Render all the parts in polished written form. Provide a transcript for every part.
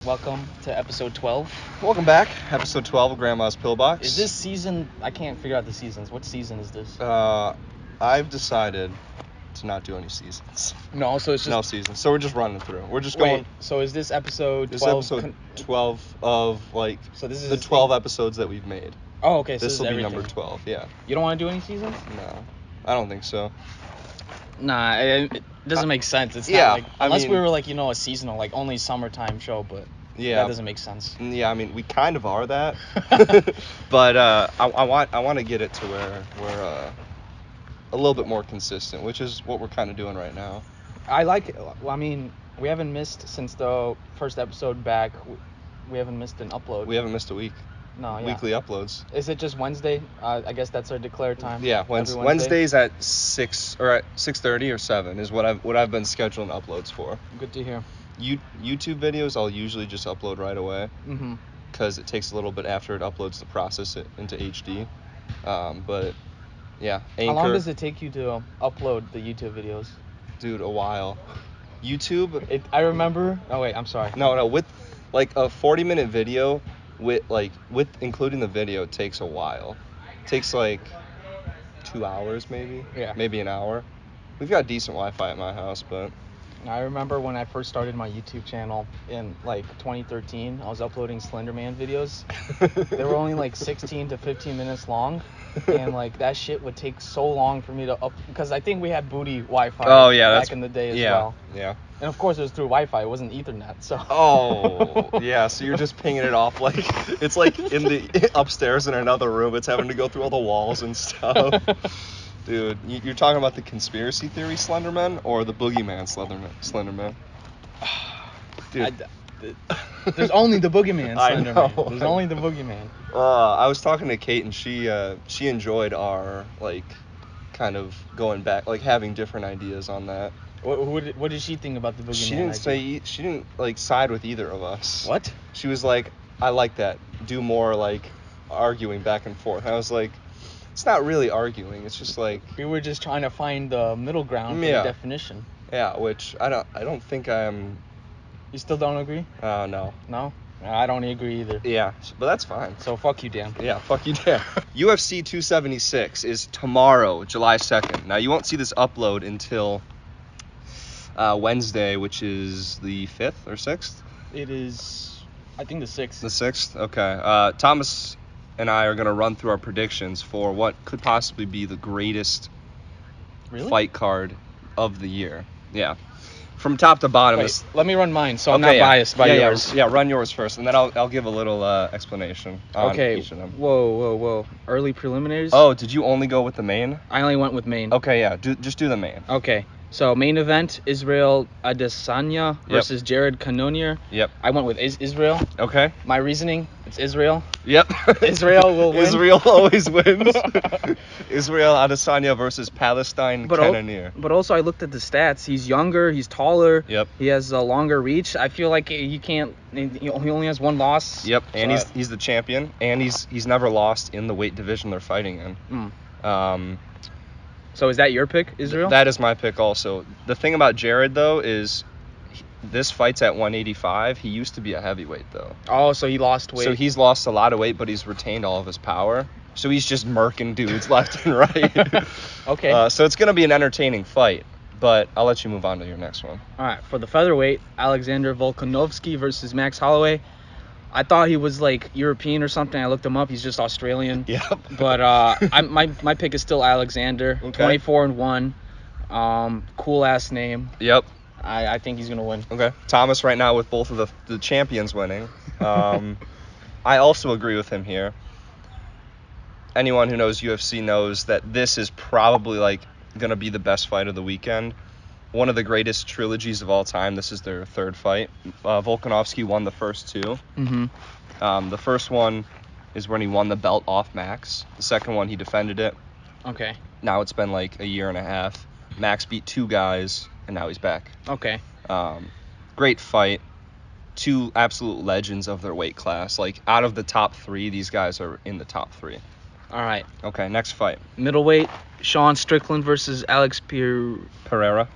Welcome to episode 12. Welcome back, episode 12 of Grandma's Pillbox. Is this season? I can't figure out the seasons. What season is this? I've decided to not do any seasons. No, so it's just No seasons. So we're just running through. We're just going. Wait, so is this episode 12? This is episode 12 of So this is the 12 episodes that we've made. Oh, okay. So This will be everything. number 12. Yeah. You don't want to do any seasons? No, I don't think so. Nah, it doesn't make sense. It's yeah, not like unless I mean, we were like a seasonal, like only summertime show, but yeah, that doesn't make sense. Yeah, I mean we kind of are that, but I want to get it to where we're a little bit more consistent, which is what we're kind of doing right now. I like it. Well, I mean, we haven't missed since the first episode back. We haven't missed an upload. We haven't missed a week. No, yeah. Weekly uploads. Is it just Wednesday? I guess that's our declared time. Yeah, Wednesdays at 6 or at 6:30 or 7 is what I've been scheduling uploads for. Good to hear. YouTube videos I'll usually just upload right away. Mm-hmm. Because it takes a little bit after it uploads to process it into HD. But yeah, Anchor. How long does it take you to upload the YouTube videos? Dude, a while. YouTube. I remember. Oh wait, I'm sorry. No, with like a 40-minute video. With including the video, it takes a while. It takes like 2 hours maybe. Yeah. Maybe an hour. We've got decent Wi-Fi at my house, but I remember when I first started my YouTube channel in like 2013. I was uploading Slenderman videos. They were only like 16 to 15 minutes long, and like that shit would take so long for me to because I think we had booty Wi-Fi. Oh yeah, back in the day as well. Yeah. And of course it was through Wi-Fi. It wasn't Ethernet. So. Oh yeah, so you're just pinging it off like it's like in the upstairs in another room. It's having to go through all the walls and stuff. Dude, you're talking about the conspiracy theory Slenderman or the boogeyman Slenderman? Dude. There's only the boogeyman Slenderman. I know. There's only the boogeyman. I was talking to Kate and she enjoyed our like kind of going back, like having different ideas on that. What did she think about the boogeyman? She didn't like side with either of us. What? She was like, I like that. Do more like arguing back and forth. I was like, it's not really arguing. It's just like we were just trying to find the middle ground for the definition. Yeah, which I don't think I'm. You still don't agree? No. No? I don't agree either. Yeah, but that's fine. So fuck you, Dan. Yeah, fuck you, Dan. UFC 276 is tomorrow, July 2nd. Now, you won't see this upload until Wednesday, which is the 5th or 6th? It is, I think, the 6th. The 6th? Okay. Thomas and I are going to run through our predictions for what could possibly be the greatest fight card of the year. Yeah. From top to bottom. Wait, let me run mine, so I'm not biased by yours. Yeah, run yours first, and then I'll give a little explanation on each of them. Whoa. Early preliminaries? Oh, did you only go with the main? I only went with main. Okay, yeah. Just do the main. Okay. So main event, Israel Adesanya versus Jared Cannonier. Yep. I went with Israel. Okay. My reasoning, it's Israel. Yep. Israel will win. Israel always wins. Israel Adesanya versus Palestine Cannonier. But also I looked at the stats. He's younger. He's taller. Yep. He has a longer reach. I feel like he can't. He only has one loss. Yep. And he's the champion. And he's never lost in the weight division they're fighting in. So is that your pick, Israel? That is my pick also. The thing about Jared, though, is this fight's at 185. He used to be a heavyweight, though. Oh, so he lost weight. So he's lost a lot of weight, but he's retained all of his power. So he's just murking dudes left and right. Okay. So it's going to be an entertaining fight, but I'll let you move on to your next one. All right. For the featherweight, Alexander Volkanovski versus Max Holloway. I thought he was like European or something. I looked him up. He's just Australian. Yep. But my pick is still Alexander. Okay. 24-1. Cool ass name. Yep. I think he's gonna win. Okay. Thomas right now with both of the champions winning. I also agree with him here. Anyone who knows UFC knows that this is probably like gonna be the best fight of the weekend. One of the greatest trilogies of all time. This is their third fight. Volkanovski won the first two. Mm-hmm. The first one is when he won the belt off Max. The second one, he defended it. Okay. Now it's been like a year and a half. Max beat two guys, and now he's back. Okay. Great fight. Two absolute legends of their weight class. Like, out of the top three, these guys are in the top three. All right. Okay, next fight. Middleweight, Sean Strickland versus Alex Pereira.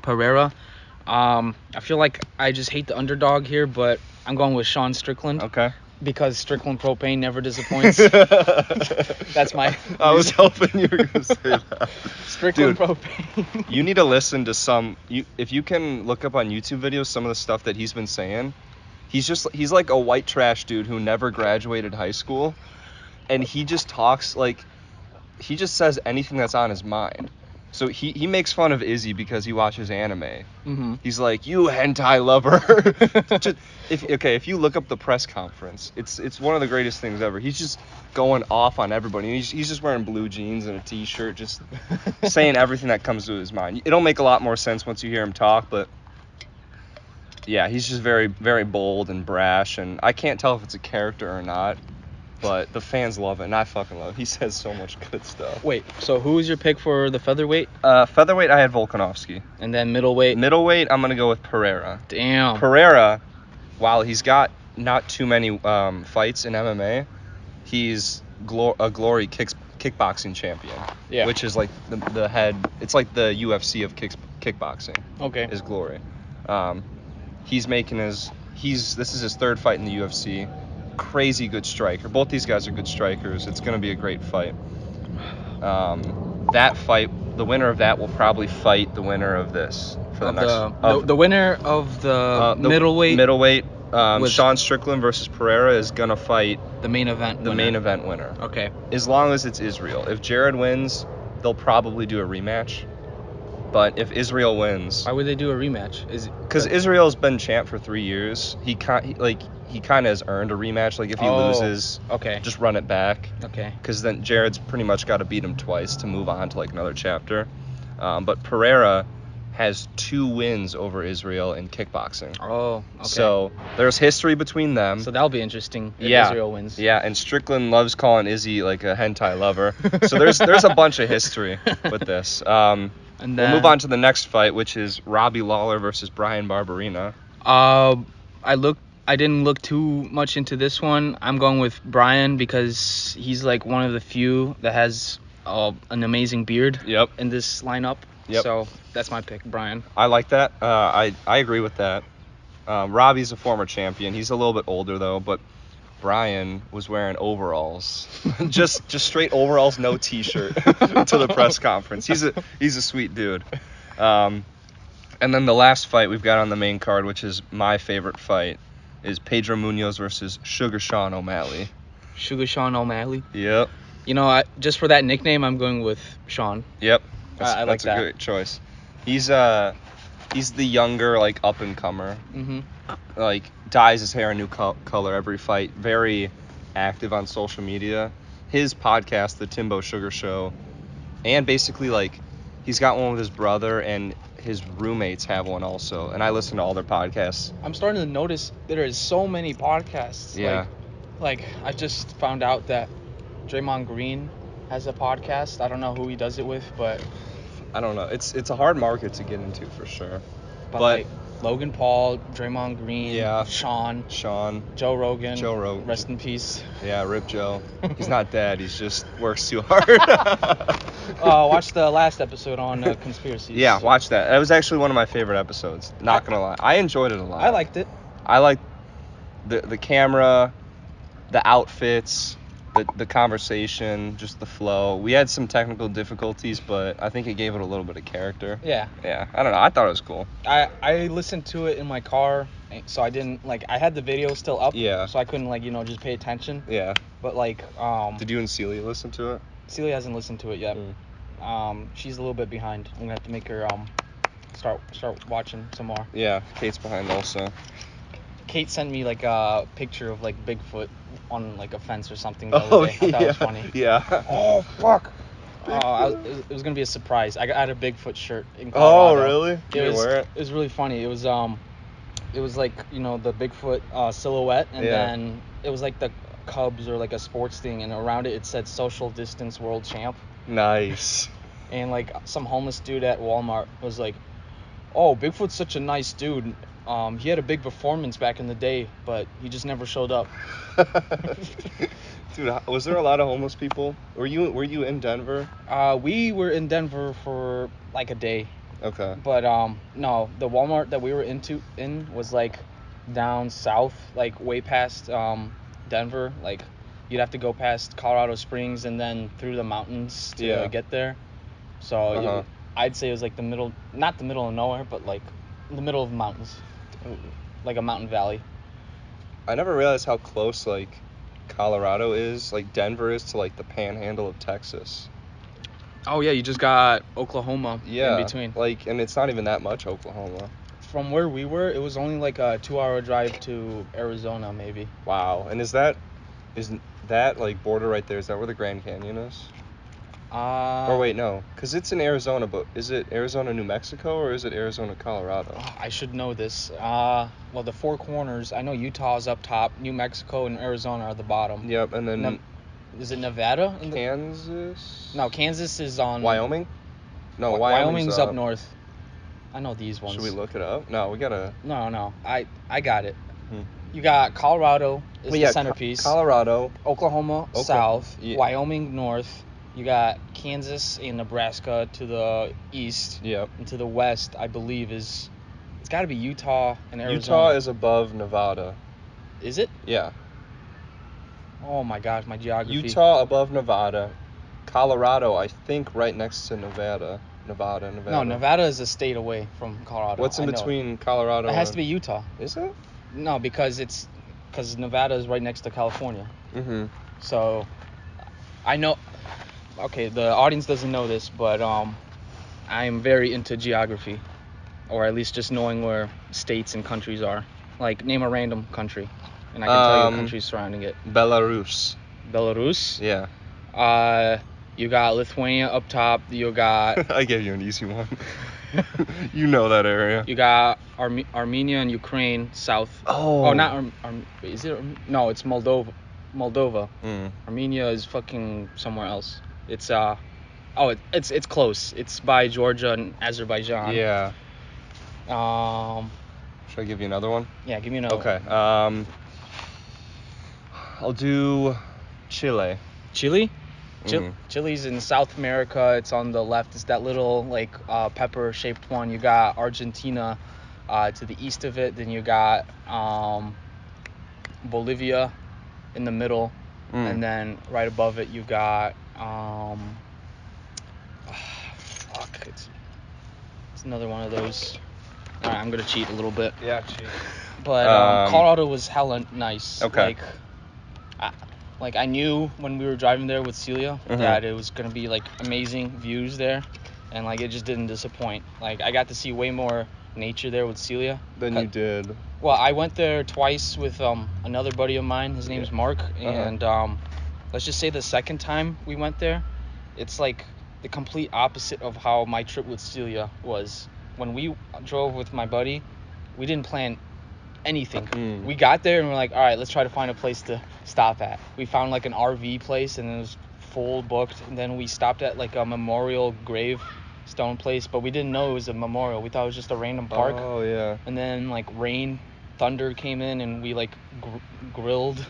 I feel like I just hate the underdog here, but I'm going with Sean Strickland. Okay. Because Strickland Propane never disappoints. That's my. I was hoping you were gonna say that. Strickland Dude, Propane. You need to listen to some. If you can look up on YouTube videos some of the stuff that he's been saying. He's like a white trash dude who never graduated high school, and he just talks like he just says anything that's on his mind. So he makes fun of Izzy because he watches anime. Mm-hmm. He's like, you hentai lover. If you look up the press conference, it's one of the greatest things ever. He's just going off on everybody. He's just wearing blue jeans and a t-shirt, just saying everything that comes to his mind. It'll make a lot more sense once you hear him talk, but yeah, he's just very, very bold and brash, and I can't tell if it's a character or not. But the fans love it, and I fucking love it. He says so much good stuff. Wait, so who was your pick for the featherweight? Featherweight, I had Volkanovski. And then middleweight? Middleweight, I'm going to go with Pereira. Damn. Pereira, while he's got not too many fights in MMA, he's a glory kickboxing champion. Yeah. Which is like the head, it's like the UFC of kickboxing. Okay. Is Glory. He's making this is his third fight in the UFC. Crazy good striker. Both these guys are good strikers. It's going to be a great fight. That fight, the winner of that will probably fight the winner of this for the winner of the middleweight. Middleweight. Sean Strickland versus Pereira is going to fight the main event winner. Okay. As long as it's Israel. If Jared wins, they'll probably do a rematch. But if Israel wins, why would they do a rematch? Because Israel's been champ for 3 years. He kind of has earned a rematch. Like if he loses, okay, just run it back. Okay. Because then Jared's pretty much got to beat him twice to move on to like another chapter. But Pereira has 2 wins over Israel in kickboxing. Oh, okay. So there's history between them. So that'll be interesting if Israel wins. Yeah, and Strickland loves calling Izzy like a hentai lover. So there's a bunch of history with this. And then, we'll move on to the next fight, which is Robbie Lawler versus Brian Barberena. I didn't look too much into this one. I'm going with Brian because he's like one of the few that has an amazing beard. Yep. In this lineup. Yep. So that's my pick, Brian. I like that. I agree with that. Robbie's a former champion. He's a little bit older though, but Brian was wearing overalls, just straight overalls, no t-shirt, to the press conference. He's a sweet dude. And then the last fight we've got on the main card, which is my favorite fight, is Pedro Munoz versus Sugar Sean O'Malley. Sugar Sean O'Malley? Yep. You know, just for that nickname, I'm going with Sean. Yep. I like that's that. a great choice. He's the younger, like, up-and-comer. Mm-hmm. Like, dyes his hair a new color every fight. Very active on social media. His podcast, The Timbo Sugar Show, and basically, like, he's got one with his brother, and his roommates have one also. And I listen to all their podcasts. I'm starting to notice there is so many podcasts. Yeah. Like I just found out that Draymond Green has a podcast. I don't know who he does it with, but I don't know. It's a hard market to get into for sure. But like Logan Paul, Draymond Green, yeah, Sean, Joe Rogan. Rest in peace. Yeah, Rip Joe. He's not dead. He's just works too hard. Watch the last episode on conspiracies. Yeah, watch that. That was actually one of my favorite episodes. Not gonna lie, I enjoyed it a lot. I liked it. I liked the camera, the outfits, the conversation, just the flow. We had some technical difficulties, but I think it gave it a little bit of character. Yeah. Yeah. I don't know. I thought it was cool. I listened to it in my car, so I didn't I had the video still up. Yeah. So I couldn't just pay attention. Yeah. But Did you and Celia listen to it? Celia hasn't listened to it yet. She's a little bit behind. I'm gonna have to make her start watching some more. Yeah. Kate's behind also. Kate sent me a picture of Bigfoot on a fence or something the other day. I thought it was funny. Yeah. Oh fuck. It was gonna be a surprise. I had a Bigfoot shirt in Colorado. Oh really? Did you wear it? It was really funny. It was the Bigfoot silhouette, and then it was the Cubs or a sports thing, and around it said social distance world champ. Nice. And some homeless dude at Walmart was like, "Oh, Bigfoot's such a nice dude. He had a big performance back in the day, but he just never showed up." Dude, was there a lot of homeless people? Were you in Denver? We were in Denver for a day. Okay. But no, the Walmart that we were in was down south, like way past Denver. Like you'd have to go past Colorado Springs and then through the mountains to get there. So I'd say it was like not the middle of nowhere, but like the middle of mountains, like a mountain valley. I never realized how close like Colorado is, like Denver is to like the panhandle of Texas. Oh yeah, you just got Oklahoma in between. Like, and it's not even that much Oklahoma. From where we were, it was only like a 2-hour drive to Arizona, maybe. Wow. And is that like border right there? Is that where the Grand Canyon is? Or wait, no, because it's in Arizona, but is it Arizona, New Mexico, or is it Arizona, Colorado? Oh, I should know this. Well, the Four Corners, I know Utah's up top, New Mexico and Arizona are the bottom. Yep, and then... is it Nevada? Kansas? No, Kansas is on... Wyoming? No, Wyoming's up north. I know these ones. Should we look it up? No, we gotta... No, I got it. You got Colorado is the centerpiece. Colorado. Oklahoma south. Yeah. Wyoming north. You got Kansas and Nebraska to the east. Yep. And to the west, I believe, it's got to be Utah and Arizona. Utah is above Nevada. Is it? Yeah. Oh my gosh, my geography. Utah above Nevada. Colorado, I think, right next to Nevada. Nevada. No, Nevada is a state away from Colorado. What's in between Colorado? It has to be Utah. Is it? No, because Nevada is right next to California. Mm-hmm. So, I know. Okay, the audience doesn't know this, but I'm very into geography, or at least just knowing where states and countries are. Like, name a random country, and I can tell you countries surrounding it. Belarus. Belarus? Yeah. You got Lithuania up top. You got... I gave you an easy one. You know that area. You got Armenia and Ukraine south. Oh, not is it? No, it's Moldova. Mm. Armenia is fucking somewhere else. It's it's close. It's by Georgia and Azerbaijan. Yeah. Should I give you another one? Yeah, give me another one. Okay. I'll do Chile. Chile? Mm. Chile's in South America. It's on the left. It's that little like pepper-shaped one. You got Argentina to the east of it. Then you got Bolivia in the middle, and then right above it you got it's another one of those. All right, I'm gonna cheat a little bit. Yeah, cheat. But Colorado was hella nice. Okay. Like I knew when we were driving there with Celia that it was gonna be like amazing views there, and like it just didn't disappoint. Like I got to see way more nature there with Celia than you did. Well, I went there twice with another buddy of mine. His name's Mark, and let's just say the second time we went there, it's like the complete opposite of how my trip with Celia was. When we drove with my buddy, we didn't plan anything. We got there and we're like, all right, let's try to find a place to stop at. We found like an RV place and it was full booked, and then we stopped at like a memorial gravestone place, but we didn't know it was a memorial. We thought it was just a random park. Oh yeah. And then like thunder came in and we like grilled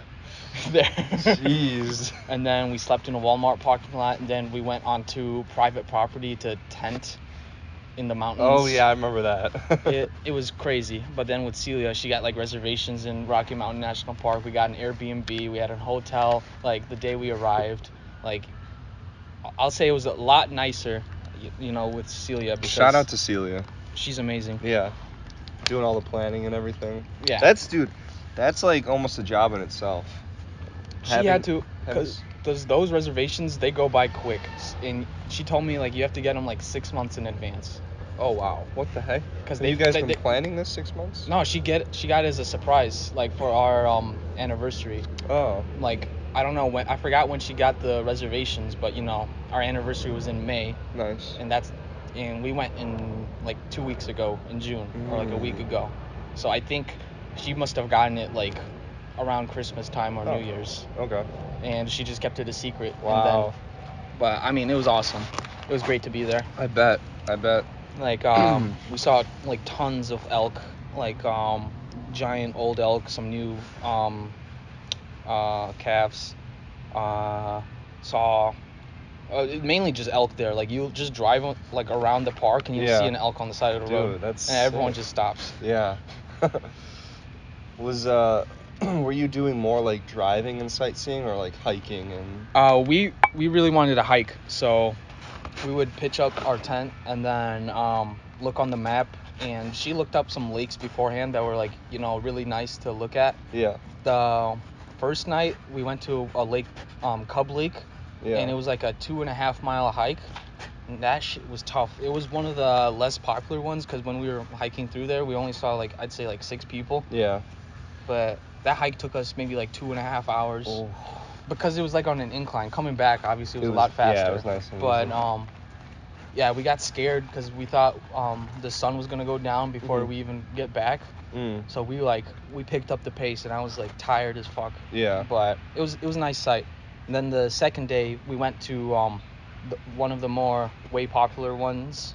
there. Jeez. And then we slept in a Walmart parking lot, and then we went onto private property to tent in the mountains. Oh yeah, I remember that. it was crazy. But then with Celia, she got like reservations in Rocky Mountain National Park. We got an Airbnb. We had a hotel like the day we arrived. Like I'll say it was a lot nicer, you know, with Celia. Because shout out to Celia. She's amazing. Yeah. Doing all the planning and everything. Yeah. That's like almost a job in itself. She had to, because those reservations, they go by quick. And she told me like you have to get them like 6 months in advance. Oh wow, what the heck? Because you guys been planning this 6 months? No, she got it as a surprise, like for our anniversary. Oh. Like I don't know when, I forgot when she got the reservations, but you know our anniversary was in May. Nice. And we went in like 2 weeks ago in June, or like a week ago. So I think she must have gotten it like around Christmas time or New Year's. Okay. And she just kept it a secret. Wow. But I mean, it was awesome. It was great to be there. I bet. Like we saw like tons of elk, like giant old elk, some new calves. Saw mainly just elk there. Like you just drive like around the park and you see an elk on the side of the road. That's and everyone sick. just stops. Yeah. Was were you doing more like driving and sightseeing or like hiking and? We really wanted to hike, so we would pitch up our tent and then look on the map. And she looked up some lakes beforehand that were like, you know, really nice to look at. Yeah. The first night we went to a lake, Cub Lake, Yeah. and it was like a 2.5 mile hike. And that shit was tough. It was one of the less popular ones because when we were hiking through there, we only saw like, I'd say like 6 people. Yeah. But that hike took us maybe like 2.5 hours. Oh. Because it was like on an incline. Coming back, obviously, it was a lot faster. Yeah, it was nice and but easy. yeah, we got scared because we thought the sun was gonna go down before we even get back. So we picked up the pace, and I was like tired as fuck. Yeah. But it was a nice sight. And then the second day we went to one of the more way popular ones.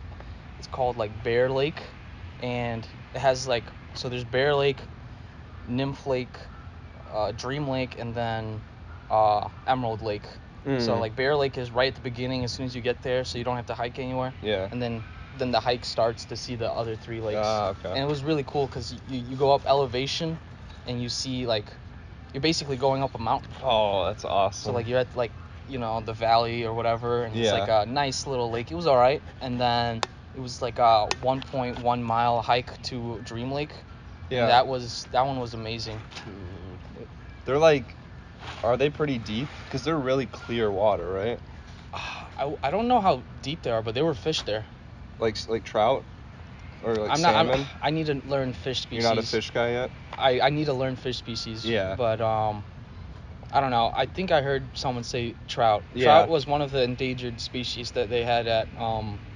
It's called like Bear Lake, and it has like, so there's Bear Lake, Nymph Lake, Dream Lake, and then Emerald Lake. So like Bear Lake is right at the beginning as soon as you get there, so you don't have to hike anywhere. Yeah. And then the hike starts to see the other 3 lakes. Okay. And it was really cool because you go up elevation, and you see like, you're basically going up a mountain. Oh, that's awesome. So like you're at like, you know, the valley or whatever, and it's Yeah. like a nice little lake. It was all right. And then it was like a 1.1 mile hike to Dream Lake. Yeah. And that one was amazing. They're like, are they pretty deep? Because they're really clear water, right? I don't know how deep they are, but there were fish there. Like trout? Or like I'm salmon? I need to learn fish species. You're not a fish guy yet? I need to learn fish species. Yeah. But I don't know. I think I heard someone say trout. Yeah. Trout was one of the endangered species that they had at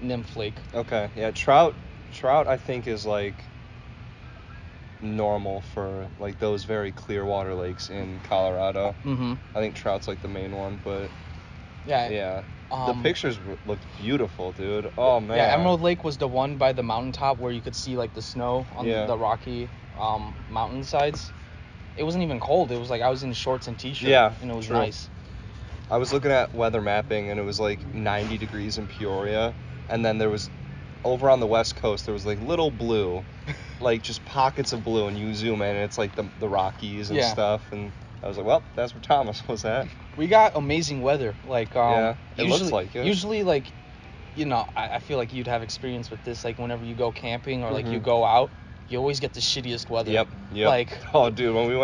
Nymph Lake. Okay. Yeah, trout I think is like normal for like those very clear water lakes in Colorado. I think trout's like the main one, but yeah. The pictures looked beautiful, dude. Oh man. Yeah, Emerald Lake was the one by the mountaintop where you could see like the snow on the rocky mountainsides. It wasn't even cold. It was like I was in shorts and t-shirt. Yeah, and it was true. nice. I was looking at weather mapping, and it was like 90 degrees in Peoria, and then there was, over on the west coast, there was like little blue, like just pockets of blue, and you zoom in, and it's like the Rockies and stuff, and I was like, well, that's where Thomas was at. We got amazing weather. Like yeah, it looks like it. Usually, like, you know, I feel like you'd have experience with this. Like whenever you go camping or like you go out, you always get the shittiest weather. Yep. Like, oh, dude, when we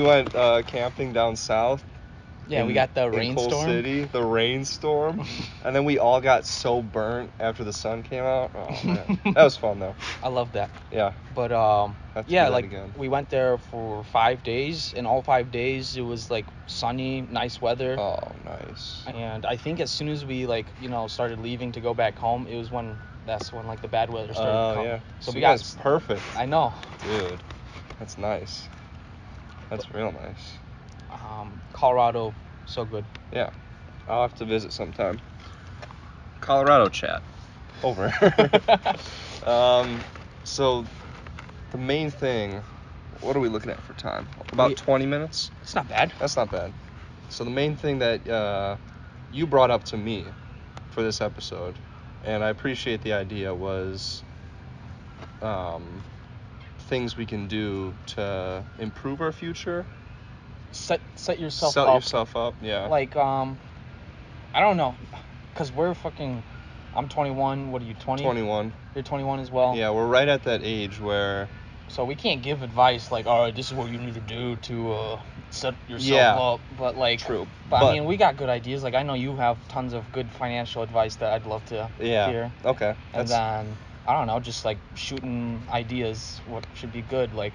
went camping down south. Yeah, we got the rainstorm. Coal City, the rainstorm, and then we all got so burnt after the sun came out. Oh man, that was fun though. I love that. Yeah. But yeah, like again. We went there for 5 days, and all 5 days it was like sunny, nice weather. Oh, nice. And I think as soon as we like, you know, started leaving to go back home, it was that's when like the bad weather started to come. Yeah. So we got got perfect. I know. Dude, that's nice. That's real nice. Colorado, so good. Yeah, I'll have to visit sometime. Colorado chat. Over. So the main thing, what are we looking at for time? About 20 minutes? It's not bad. That's not bad. So the main thing that you brought up to me for this episode, and I appreciate the idea, was things we can do to improve our future. Set yourself Set up. yourself up, yeah. Like, I don't know, because I'm 21, what are you, 20? 21. You're 21 as well? Yeah, we're right at that age where... So we can't give advice like, all right, this is what you need to do to set yourself up. But like, true. But I mean, we got good ideas. Like, I know you have tons of good financial advice that I'd love to hear. Okay. And then, I don't know, just like shooting ideas, what should be good. Like,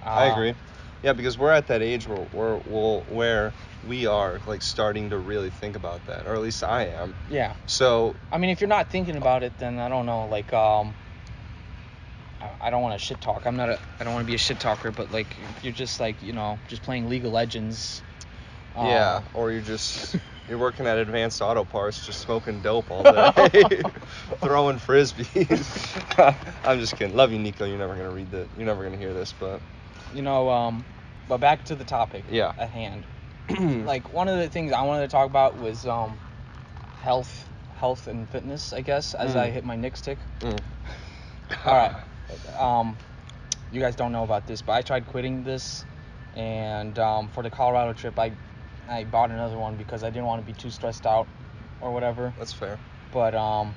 I agree. Yeah, because we're at that age where we are like starting to really think about that, or at least I am. Yeah. So I mean, if you're not thinking about it, then I don't know. Like, I don't want to shit talk. I don't want to be a shit talker, but like, if you're just like, you know, just playing League of Legends. Yeah, or you're working at Advanced Auto Parts, just smoking dope all day, throwing frisbees. I'm just kidding. Love you, Nico. You're never gonna hear this, but. You know, but back to the topic at hand. Like, one of the things I wanted to talk about was health and fitness, I guess, as I hit my Knicks tick. All right. you guys don't know about this, but I tried quitting this, and for the Colorado trip, I bought another one because I didn't want to be too stressed out or whatever. That's fair. But I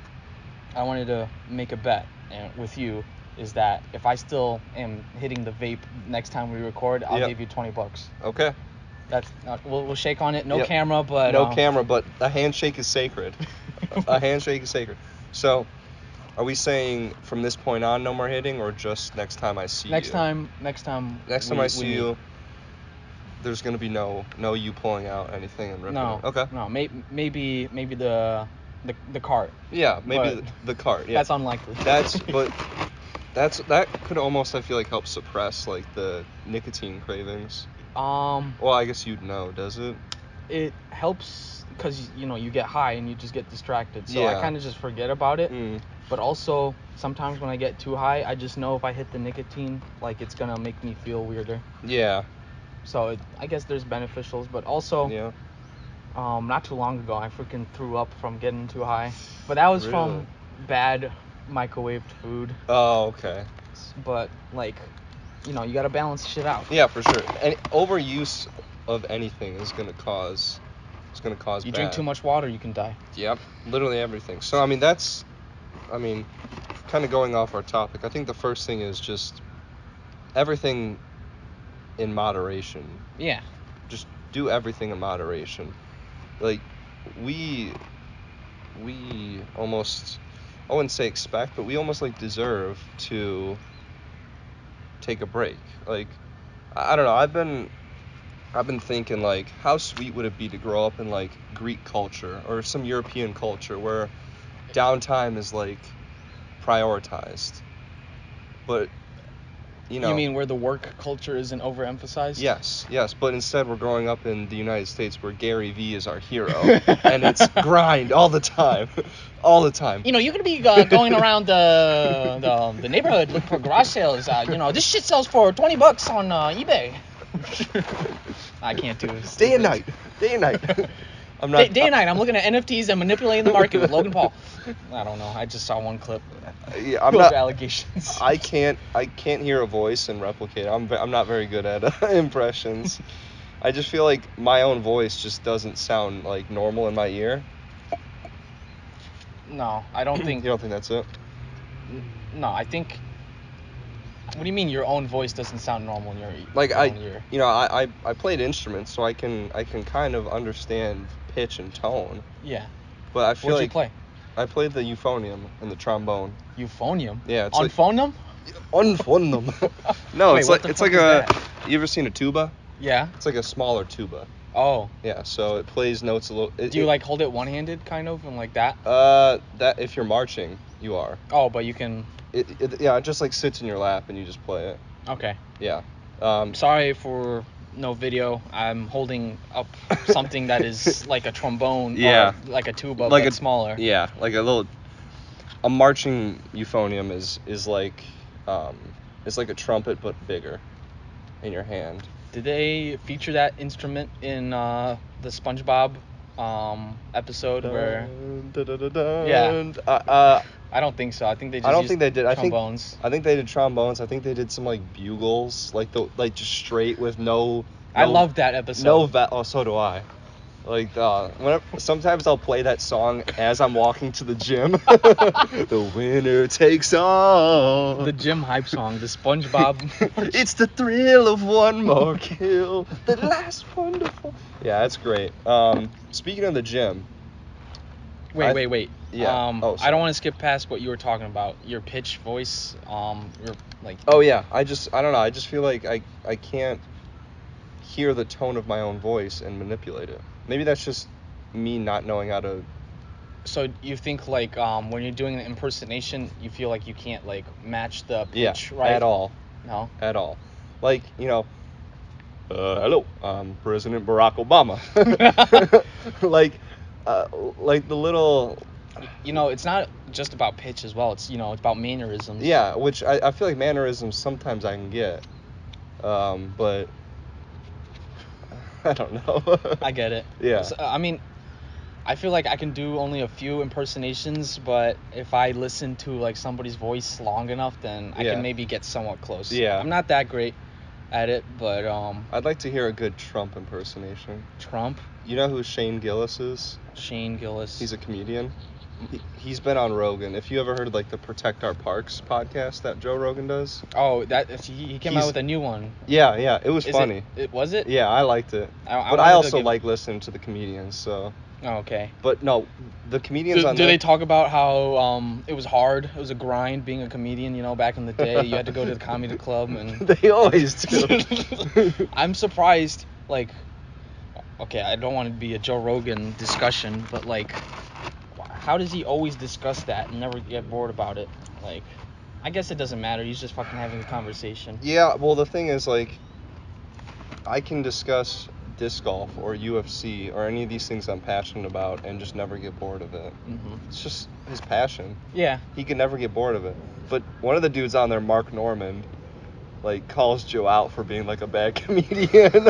wanted to make a bet with you, is that if I still am hitting the vape next time we record, I'll give you $20. Okay. That's we'll shake on it. No Yep. camera, but no camera, but a handshake is sacred. A handshake is sacred. So, are we saying from this point on no more hitting, or just next time I see next you? time Next time I see you, there's gonna be no you pulling out anything and ripping it. Okay. No, maybe the cart. Yeah, maybe the cart. Yeah. That's unlikely. That could almost, I feel like, help suppress like the nicotine cravings. Well, I guess you'd know, does it? It helps because you get high and you just get distracted. So Yeah. I kind of just forget about it. Mm. But also sometimes when I get too high, I just know if I hit the nicotine, like it's gonna make me feel weirder. Yeah. So I guess there's beneficials, but also Yeah. not too long ago I freaking threw up from getting too high. But that was from bad microwaved food. Oh, okay. But you gotta balance shit out. Yeah, for sure. And overuse of anything is gonna cause You bad. drink too much water, you can die. Yep, literally everything. So kind of going off our topic, I think the first thing is just everything in moderation. Yeah. Just do everything in moderation. Like we almost, I wouldn't say expect, but we almost like deserve to take a break. Like, I don't know, I've been thinking, like, how sweet would it be to grow up in like Greek culture or some European culture where downtime is like prioritized. But you mean where the work culture isn't overemphasized? Yes, but instead we're growing up in the United States where Gary Vee is our hero, and it's grind all the time, all the time. You're gonna be going around the neighborhood looking for garage sales. This shit sells for $20 on eBay. I can't do this. Day and night. I'm not. Day and night. I'm looking at NFTs and manipulating the market with Logan Paul. I don't know. I just saw one clip. Yeah, I'm not. Allegations. I can't hear a voice and replicate. I'm not very good at impressions. I just feel like my own voice just doesn't sound like normal in my ear. No, I don't think. You don't think that's it? No, I think. What do you mean your own voice doesn't sound normal in your own ear? I played instruments, so I can kind of understand pitch and tone. Yeah. But I feel What'd you play? I played the euphonium and the trombone. Euphonium? Yeah. It's Unphonium? Unphonium. No, Wait, it's like you ever seen a tuba? Yeah. It's like a smaller tuba. Oh. Yeah, so it plays notes a little. Do you hold it one-handed, kind of, and like that? That if you're marching, you are. Oh, but you can. It just like sits in your lap and you just play it. Okay. Yeah. Sorry for no video. I'm holding up something that is like a trombone. Yeah. Or like a tuba, like but smaller. Yeah, like a marching euphonium is like it's like a trumpet but bigger in your hand. Did they feature that instrument in the SpongeBob episode where? Yeah. I don't think so. I think they just. I don't think they did. Trombones. I think they did trombones. I think they did some like bugles, like just straight with no. I love that episode. Oh, so do I. Like sometimes I'll play that song as I'm walking to the gym. The winner takes all. The gym hype song, the SpongeBob. It's the thrill of one more kill, the last wonderful. Yeah, that's great. Speaking of the gym. Wait. Yeah. I don't want to skip past what you were talking about. Your pitch voice. You're like. Oh yeah. I don't know. I just feel like I can't hear the tone of my own voice and manipulate it. Maybe that's just me not knowing how to. So you think when you're doing an impersonation, you feel like you can't match the pitch, right? At all. No. At all. Like hello, President Barack Obama. like the little. It's not just about pitch as well. It's it's about mannerisms. Yeah, which I feel like mannerisms sometimes I can get, but I don't know. I get it. Yeah. So, I feel like I can do only a few impersonations, but if I listen to like somebody's voice long enough, then I Yeah. can maybe get somewhat close. Yeah. I'm not that great at it, but I'd like to hear a good Trump impersonation. Trump, You know who Shane Gillis is? Shane Gillis. He's a comedian. He's been on Rogan. If you ever heard like the Protect Our Parks podcast that Joe Rogan does. Oh, he came out with a new one. Yeah, it was funny. Was it? Yeah, I liked it. I But wanted I to also give- like listening to the comedians, so. Oh, okay. But no, the comedians on Do there. they talk about how it was hard? It was a grind being a comedian, back in the day. You had to go to the comedy club and They always do. I'm surprised, like, okay, I don't want to be a Joe Rogan discussion, but like, how does he always discuss that and never get bored about it? Like, I guess it doesn't matter. He's just fucking having a conversation. Yeah, well, the thing is, like, I can discuss disc golf or UFC or any of these things I'm passionate about and just never get bored of it. Mm-hmm. It's just his passion. Yeah. He can never get bored of it. But one of the dudes on there, Mark Normand, like, calls Joe out for being, like, a bad comedian.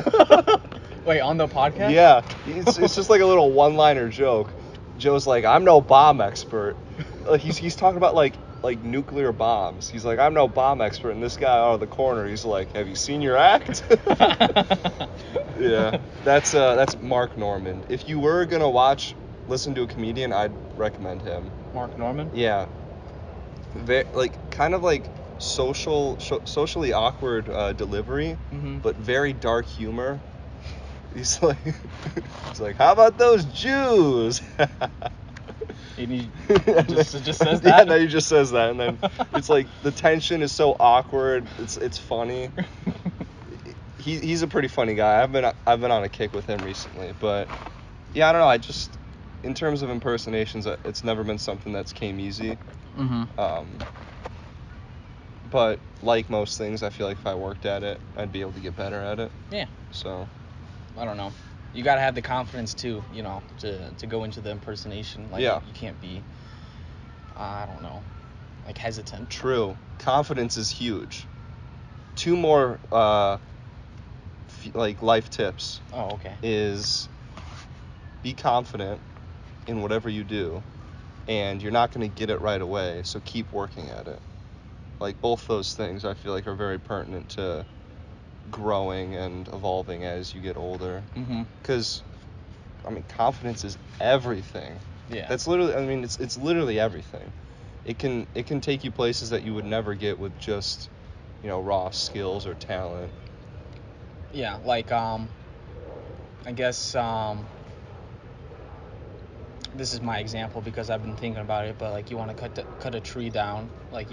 Wait, on the podcast? Yeah. It's just like a little one-liner joke. Joe's like, I'm no bomb expert. Like, he's talking about, like nuclear bombs. He's like, I'm no bomb expert. And this guy out of the corner, he's like, have you seen your act? Yeah. That's Mark Normand. If you were going to listen to a comedian, I'd recommend him. Mark Normand? Yeah. Kind of like socially awkward delivery, Mm-hmm. but very dark humor. He's like, how about those Jews? And he just says that? Yeah, no, he just says that, and then it's like the tension is so awkward. It's funny. He's a pretty funny guy. I've been on a kick with him recently, but yeah, I don't know. In terms of impersonations, it's never been something that's came easy. Mm-hmm. But like most things, I feel like if I worked at it, I'd be able to get better at it. Yeah. So. I don't know. You gotta have the confidence too, to go into the impersonation. Like, Yeah. You can't be, I don't know, like hesitant. True. Confidence is huge. 2 more life tips. Oh, okay. Is be confident in whatever you do, and you're not going to get it right away, so keep working at it. Like, both those things I feel like are very pertinent to growing and evolving as you get older. Mm-hmm. Because confidence is everything. Yeah. That's literally, it's literally everything. It can take you places that you would never get with just, raw skills or talent. Yeah, like I guess this is my example because I've been thinking about it, but like you want to cut a tree down, like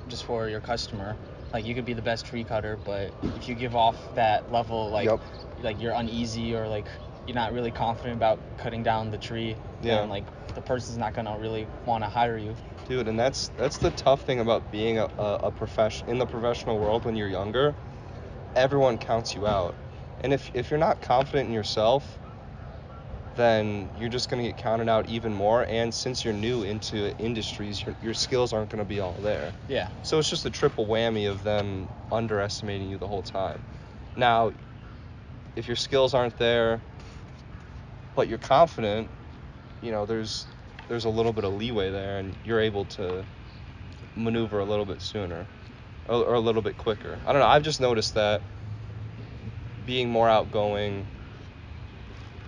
just for your customer. Like, you could be the best tree cutter, but if you give off that level, like Yep. like you're uneasy or like you're not really confident about cutting down the tree, then like the person's not gonna really want to hire you. Dude, and that's the tough thing about being a profession in the professional world when you're younger. Everyone counts you out, and if you're not confident in yourself, then you're just going to get counted out even more. And since you're new into industries, your skills aren't going to be all there. Yeah. So it's just a triple whammy of them underestimating you the whole time. Now, if your skills aren't there, but you're confident, there's a little bit of leeway there, and you're able to maneuver a little bit sooner or a little bit quicker. I don't know. I've just noticed that being more outgoing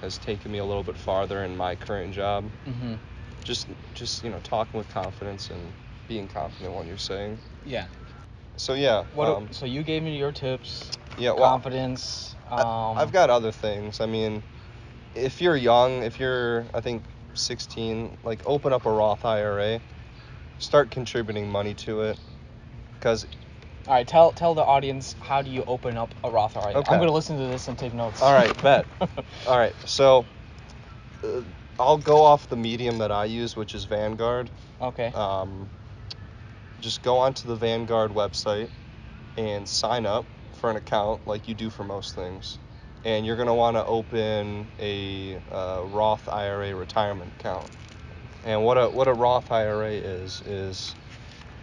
has taken me a little bit farther in my current job. Mm-hmm. Just talking with confidence and being confident when you're saying. Yeah. So yeah. So you gave me your tips. Yeah. Well, confidence. I've got other things. If you're young, if you're, I think, 16, like, open up a Roth IRA, start contributing money to it, because. All right, tell the audience, how do you open up a Roth IRA? Okay. I'm gonna listen to this and take notes. All right, bet. All right, so I'll go off the medium that I use, which is Vanguard. Okay. Just go onto the Vanguard website and sign up for an account like you do for most things. And you're going to want to open a Roth IRA retirement account. And what a Roth IRA is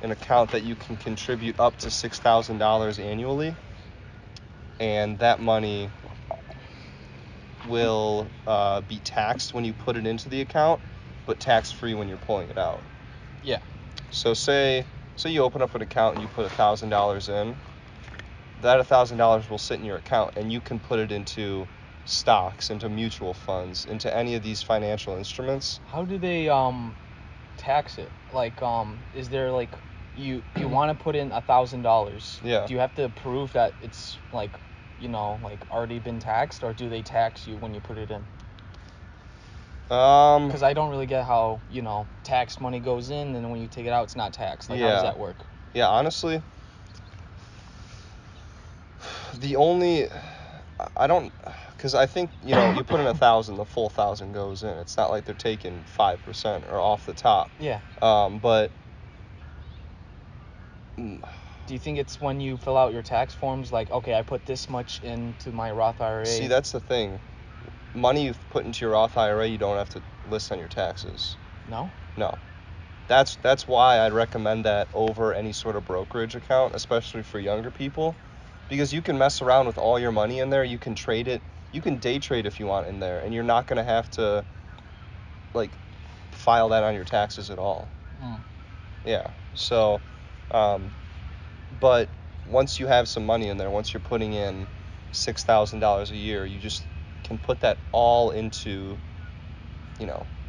an account that you can contribute up to $6,000 annually. And that money will be taxed when you put it into the account, but tax-free when you're pulling it out. Yeah. So say you open up an account and you put $1,000 in. That $1,000 will sit in your account, and you can put it into stocks, into mutual funds, into any of these financial instruments. How do they tax it? Like, is there like you want to put in $1,000? Yeah. Do you have to prove that it's like, like already been taxed, or do they tax you when you put it in? Because I don't really get how taxed money goes in, and when you take it out, it's not taxed. Like, how does that work? Yeah, honestly, because I think you put in 1,000, the full 1,000 goes in. It's not like they're taking 5% or off the top. Yeah. But do you think it's when you fill out your tax forms, like, okay, I put this much into my Roth IRA? See, that's the thing. Money you've put into your Roth IRA, you don't have to list on your taxes. No? No. That's why I'd recommend that over any sort of brokerage account, especially for younger people, because you can mess around with all your money in there. You can trade it. You can day trade if you want in there, and you're not going to have to, like, file that on your taxes at all. Yeah. So, but once you have some money in there, once you're putting in $6,000 a year, you just can put that all into,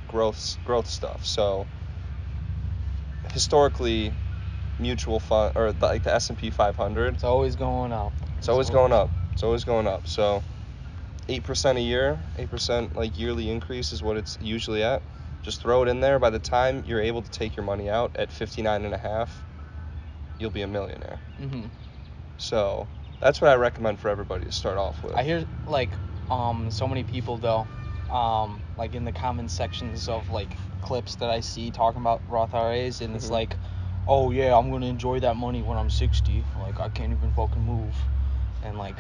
growth stuff. So historically, mutual fund or like the S&P 500, it's always going up. It's always going up. So 8% a year, 8% like yearly increase is what it's usually at. Just throw it in there. By the time you're able to take your money out at 59 and a half, you'll be a millionaire. So that's what I recommend for everybody to start off with. I hear like so many people though, like in the comment sections of like clips that I see talking about Roth IRAs, and it's like, oh yeah, I'm gonna enjoy that money when I'm 60. Like, I can't even fucking move. And like,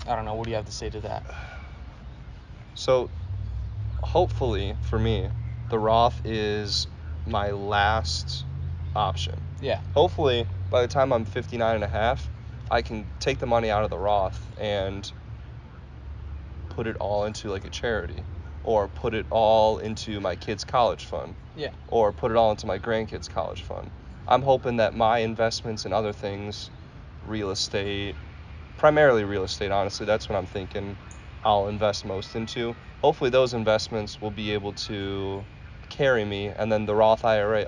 I don't know, what do you have to say to that? So hopefully for me, the Roth is my last option. Yeah. Hopefully by the time I'm 59 and a half, I can take the money out of the Roth and put it all into like a charity, or put it all into my kids' college fund. Yeah. Or put it all into my grandkids' college fund. I'm hoping that my investments in other things, real estate, primarily real estate, honestly, that's what I'm thinking I'll invest most into. Hopefully those investments will be able to carry me, and then the Roth IRA,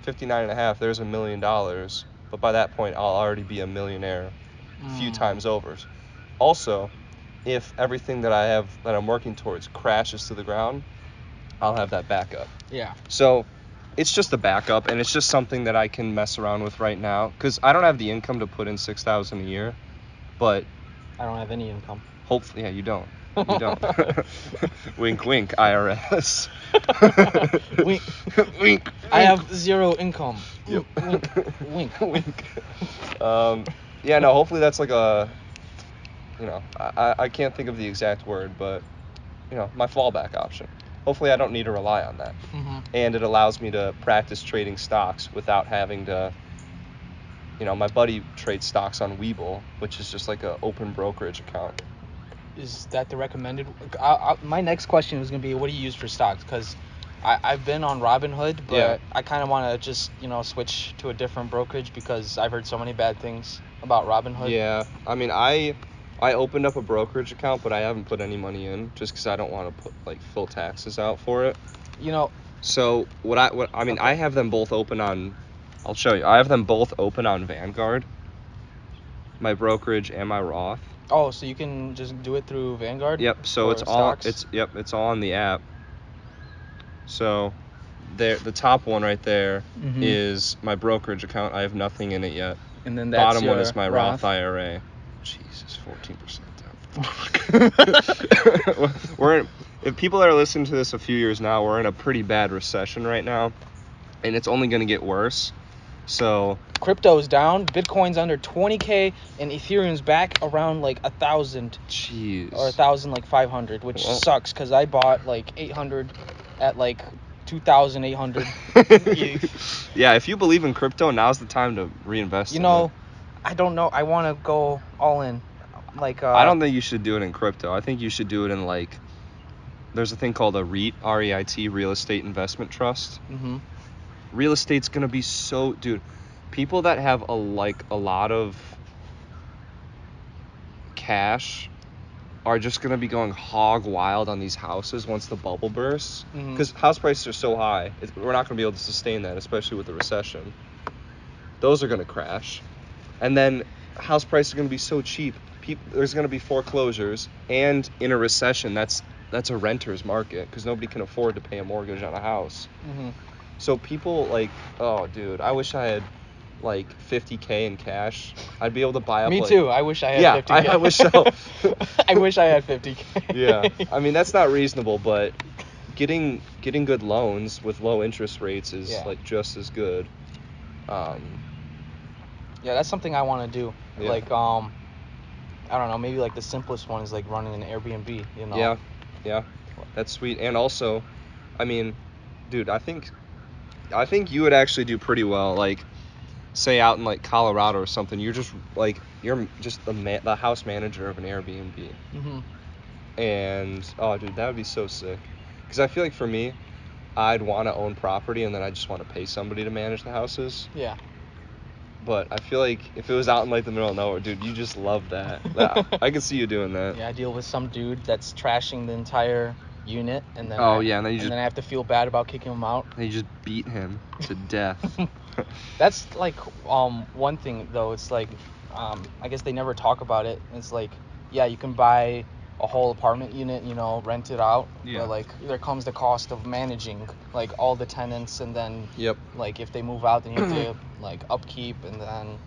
59 and a half, there's $1 million. But by that point, I'll already be a millionaire a few times over. Also, if everything that I have that I'm working towards crashes to the ground, I'll have that backup. Yeah. So it's just a backup, and it's just something that I can mess around with right now, because I don't have the income to put in $6,000 a year, but I don't have any income. Hopefully, yeah, you don't. Wink, wink, IRS. Wink. Wink. I have zero income. Yep. Wink. Wink. Yeah, no, hopefully that's like a, I can't think of the exact word, but, my fallback option. Hopefully I don't need to rely on that. And it allows me to practice trading stocks without having to, my buddy trades stocks on Webull, which is just like an open brokerage account. Is that the recommended? My next question was going to be, what do you use for stocks? Because I've been on Robinhood, but I kind of want to just, switch to a different brokerage, because I've heard so many bad things about Robinhood. Yeah, I mean, I opened up a brokerage account, but I haven't put any money in just because I don't want to put full taxes out for it. So Okay. I have them both open on. I'll show you. I have them both open on Vanguard, my brokerage and my Roth. Oh, so you can just do it through Vanguard? Yep. So it's stocks? it's all on the app. So there, the top one right there is my brokerage account. I have nothing in it yet. And then that's bottom your one is my Roth IRA. Jesus, 14% down. If people are listening to this a few years now, we're in a pretty bad recession right now, and it's only going to get worse. So crypto's down, Bitcoin's under 20K, and Ethereum's back around like 1,000. Jeez. Or 1,500, which sucks, because I bought like 800 at like 2,800. Yeah, if you believe in crypto, now's the time to reinvest in it. I don't know. I want to go all in. Like I don't think you should do it in crypto. I think you should do it in like, there's a thing called a REIT, R-E-I-T, Real Estate Investment Trust. Mm-hmm. Real estate's gonna be so, dude. People that have a lot of cash are just gonna be going hog wild on these houses once the bubble bursts, because house prices are so high. We're not gonna be able to sustain that, especially with the recession. Those are gonna crash, and then house prices are gonna be so cheap. There's gonna be foreclosures, and in a recession, that's a renter's market because nobody can afford to pay a mortgage on a house. Mm-hmm. So people like, oh dude, I wish I had like 50K in cash. I'd be able to buy up. Me like, too. I wish I had 50K. I wish so. I wish I had 50K. Yeah, I mean that's not reasonable, but getting good loans with low interest rates is like just as good. Yeah, that's something I want to do. Yeah. Like I don't know, maybe like the simplest one is like running an Airbnb, you know. Yeah, that's sweet. And also, I mean, dude, I think you would actually do pretty well. Like, say out in like Colorado or something, you're just the house manager of an Airbnb. Mhm. And oh, dude, that would be so sick. Because I feel like for me, I'd want to own property and then I just want to pay somebody to manage the houses. Yeah. But I feel like if it was out in like the middle of nowhere, dude, you just love that. I could see you doing that. Yeah, I deal with some dude that's trashing the entire unit, and then then I have to feel bad about kicking him out. you just beat him to death. That's like one thing though. It's like I guess they never talk about it. It's like, yeah, you can buy a whole apartment unit, you know, rent it out. Yeah. But like there comes the cost of managing like all the tenants, and then like if they move out, then you have to like upkeep, and then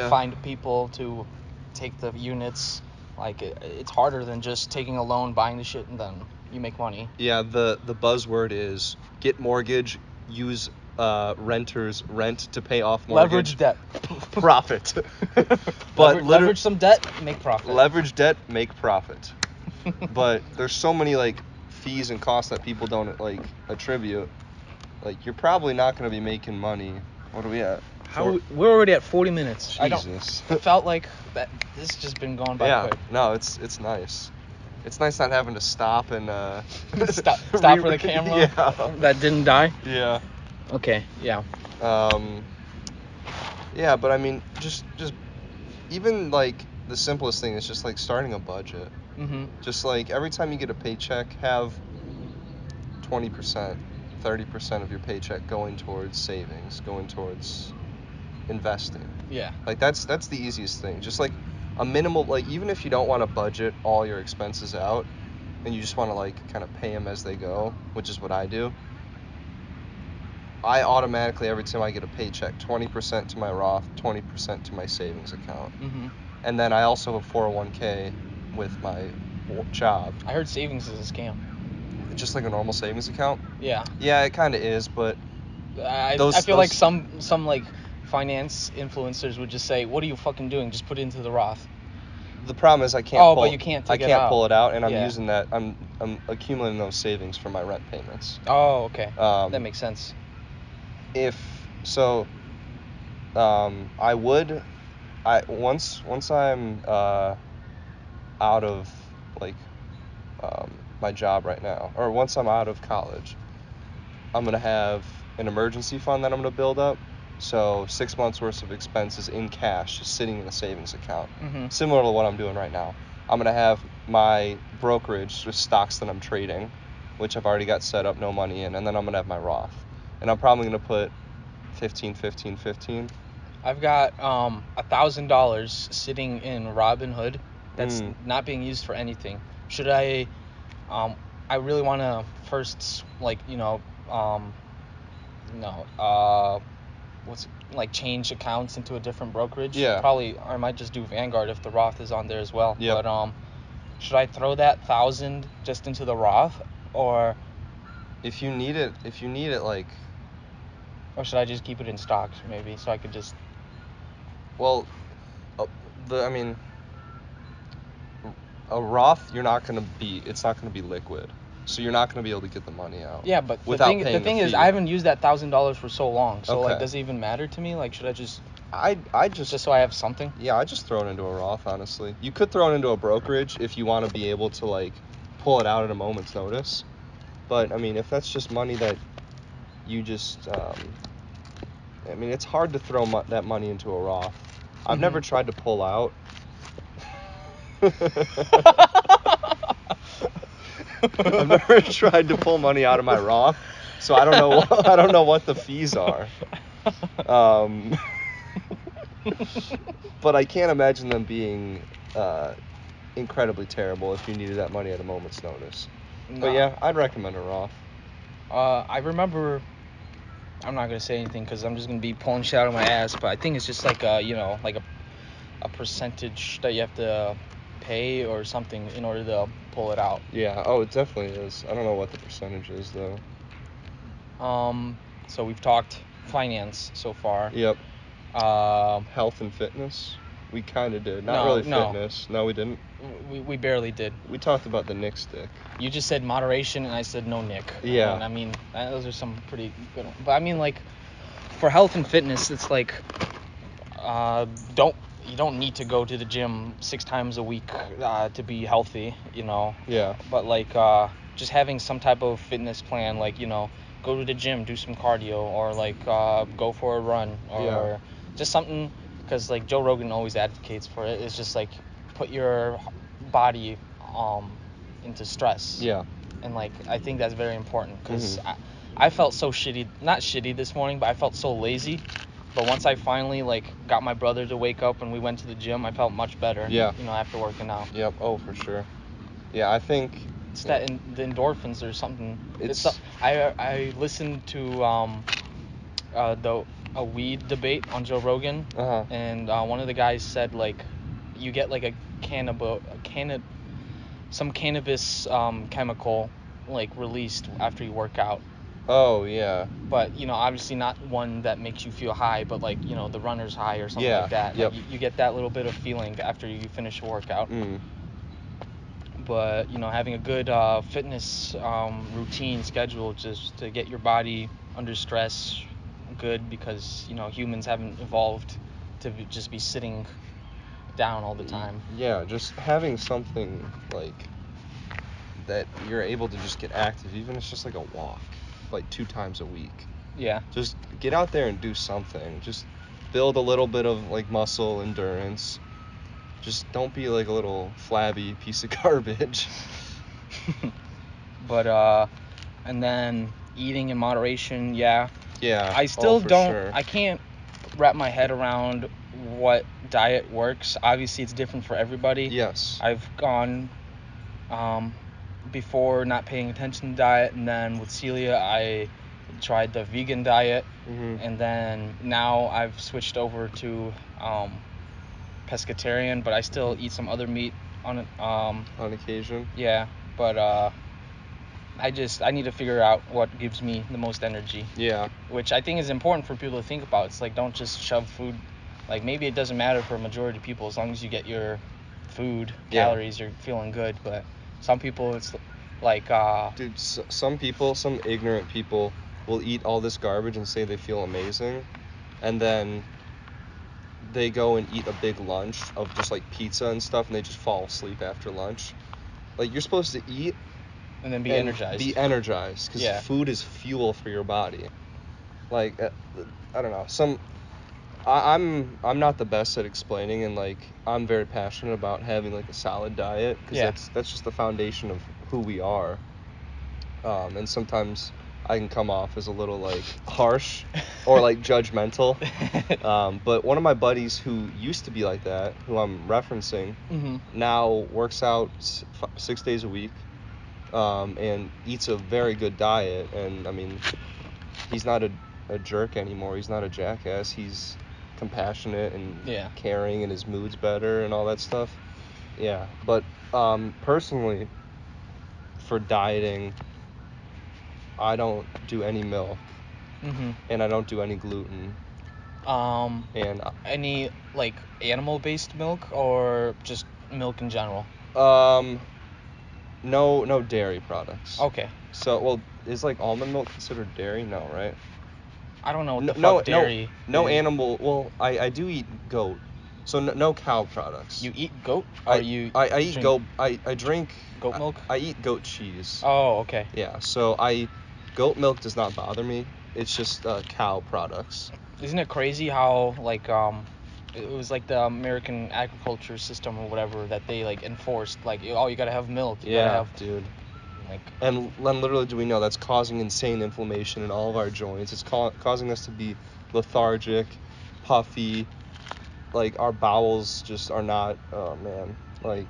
find people to take the units. Like it's harder than just taking a loan, buying the shit, and then you make money. Yeah, the buzzword is get mortgage, use renters rent to pay off mortgage. Leverage debt. Profit. But leverage some debt, make profit. Leverage debt, make profit. But there's so many like fees and costs that people don't like attribute. Like you're probably not going to be making money. What are we at? We're already at 40 minutes. Jesus. I felt like that this has just been going by quick. No, it's nice. It's nice not having to stop and stop for the camera that didn't die. Yeah. Okay. Yeah. Yeah, but I mean, just even like the simplest thing is just like starting a budget. Mm-hmm. Just like every time you get a paycheck, have 20%, 30% of your paycheck going towards savings, going towards investing. Yeah. Like that's the easiest thing. Just like a minimal, like even if you don't want to budget all your expenses out and you just want to like kind of pay them as they go, which is what I do. I automatically, every time I get a paycheck, 20% to my Roth, 20% to my savings account. Mm-hmm. And then I also have 401k with my job. I heard savings is a scam. Just like a normal savings account? Yeah. Yeah, it kind of is, but I feel like some like finance influencers would just say, "What are you fucking doing? Just put it into the Roth." The problem is I can't but you can't take I can't it out. pull it out, and I'm using that. I'm accumulating those savings for my rent payments. Oh, okay. That makes sense. Once I'm out of like my job right now, or once I'm out of college, I'm gonna have an emergency fund that I'm gonna build up. So 6 months worth of expenses in cash just sitting in a savings account, similar to what I'm doing right now. I'm gonna have my brokerage, just stocks that I'm trading, which I've already got set up, no money in, and then I'm gonna have my Roth, and I'm probably gonna put 15, 15, 15. I've got $1,000 sitting in Robinhood that's not being used for anything. Should I? I really want to first change accounts into a different brokerage. Yeah. Probably I might just do Vanguard if the Roth is on there as well. Yep. But should I throw that 1,000 just into the Roth, or if you need it like, or should I just keep it in stocks maybe so I could just? Well, a Roth, it's not gonna be liquid. So you're not going to be able to get the money out. Yeah, but without the paying thing the is, fee. I haven't used that $1,000 for so long. So like, Okay. does it even matter to me? Like, should I just I just so I have something? Yeah, I just throw it into a Roth, honestly. You could throw it into a brokerage if you want to be able to, like, pull it out at a moment's notice. But, I mean, if that's just money that you just, I mean, it's hard to throw that money into a Roth. I've never tried to pull out. I've never tried to pull money out of my Roth, so I don't know what the fees are. But I can't imagine them being incredibly terrible if you needed that money at a moment's notice. Nah. But yeah, I'd recommend a Roth. I remember. I'm not gonna say anything because I'm just gonna be pulling shit out of my ass. But I think it's just like like a percentage that you have to pay or something in order to pull it out. Yeah. Oh, it definitely is. I don't know what the percentage is though. So we've talked finance so far. Yep. Um. Health and fitness. We kind of did. Not No, really no. fitness. No, we didn't. We barely did. We talked about the Nick stick. You just said moderation, and I said no, Nick. Yeah. And I mean, those are some pretty good ones. But I mean, like, for health and fitness, it's like, you don't need to go to the gym 6 times a week to be healthy, you know. Yeah. But like, just having some type of fitness plan, like, go to the gym, do some cardio, or like go for a run, or just something. Because like Joe Rogan always advocates for it. It's just like put your body into stress. Yeah. And like I think that's very important because I felt so not shitty this morning, but I felt so lazy. But once I finally like got my brother to wake up and we went to the gym, I felt much better. Yeah. After working out. Yep. Oh, for sure. Yeah, I think it's that the endorphins or something. It's I listened to a weed debate on Joe Rogan, and one of the guys said like you get like some cannabis chemical like released after you work out. Oh, yeah. But obviously not one that makes you feel high, but like the runner's high or something like that. Yep. Like you get that little bit of feeling after you finish a workout. But having a good fitness routine schedule just to get your body under stress good, because humans haven't evolved to just be sitting down all the time. Yeah, just having something like that you're able to just get active, even if it's just like a walk, like 2 times a week. Yeah. Just get out there and do something. Just build a little bit of like muscle endurance. Just don't be like a little flabby piece of garbage. But and then eating in moderation, yeah. Yeah. I still don't. Sure. I can't wrap my head around what diet works. Obviously, it's different for everybody. Yes. I've gone before not paying attention to diet, and then with Celia, I tried the vegan diet, and then now I've switched over to pescatarian, but I still eat some other meat on occasion. Yeah, but I need to figure out what gives me the most energy. Yeah. Which I think is important for people to think about. It's like, don't just shove food. Like, maybe it doesn't matter for a majority of people as long as you get your food calories, you're feeling good. But some people, it's like dude, some people, some ignorant people will eat all this garbage and say they feel amazing, and then they go and eat a big lunch of just like pizza and stuff, and they just fall asleep after lunch. Like, you're supposed to eat and then be energized. Be energized, because food is fuel for your body. Like, I don't know. I'm not the best at explaining, and like I'm very passionate about having like a solid diet, because that's just the foundation of who we are. And sometimes I can come off as a little like harsh or like judgmental. But one of my buddies who used to be like that, who I'm referencing, now works out 6 days a week, and eats a very good diet. And I mean, he's not a jerk anymore. He's not a jackass. He's compassionate and caring, and his mood's better and all that stuff. Yeah. But personally, for dieting, I don't do any milk, and I don't do any gluten. And any like animal-based milk or just milk in general? No dairy products. Okay. So, well, is like almond milk considered dairy? No, right? I don't know what No, the no, fuck dairy no is. animal. Well, I do eat goat, so no cow products. You eat goat, or you I eat drink goat. I drink goat milk? I eat goat cheese. Oh, okay. Yeah, so goat milk does not bother me. It's just cow products. Isn't it crazy how like it was like the American agriculture system or whatever that they like enforced, like, oh, you gotta have milk, you gotta have, dude. like, And literally, do we know that's causing insane inflammation in all of our joints? It's causing us to be lethargic, puffy. Like, our bowels just are not. Oh man, like.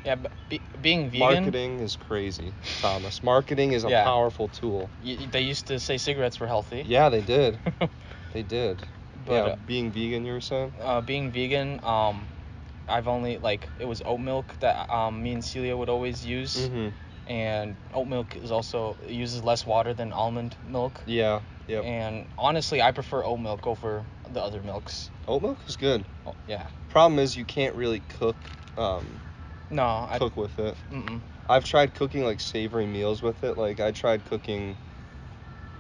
yeah, but being vegan. Marketing is crazy, Thomas. Marketing is a Yeah. powerful tool. They used to say cigarettes were healthy. Yeah, they did. They did. But Yeah, being vegan, you were saying? being vegan, I've only, like, it was oat milk that me and Celia would always use. Mm-hmm. And oat milk is also, it uses less water than almond milk. Yeah. Yep. And honestly, I prefer oat milk over the other milks. Oat milk is good. Oh, yeah. Problem is, you can't really cook. No, cook with it. Mm-mm. I've tried cooking like savory meals with it. Like, I tried cooking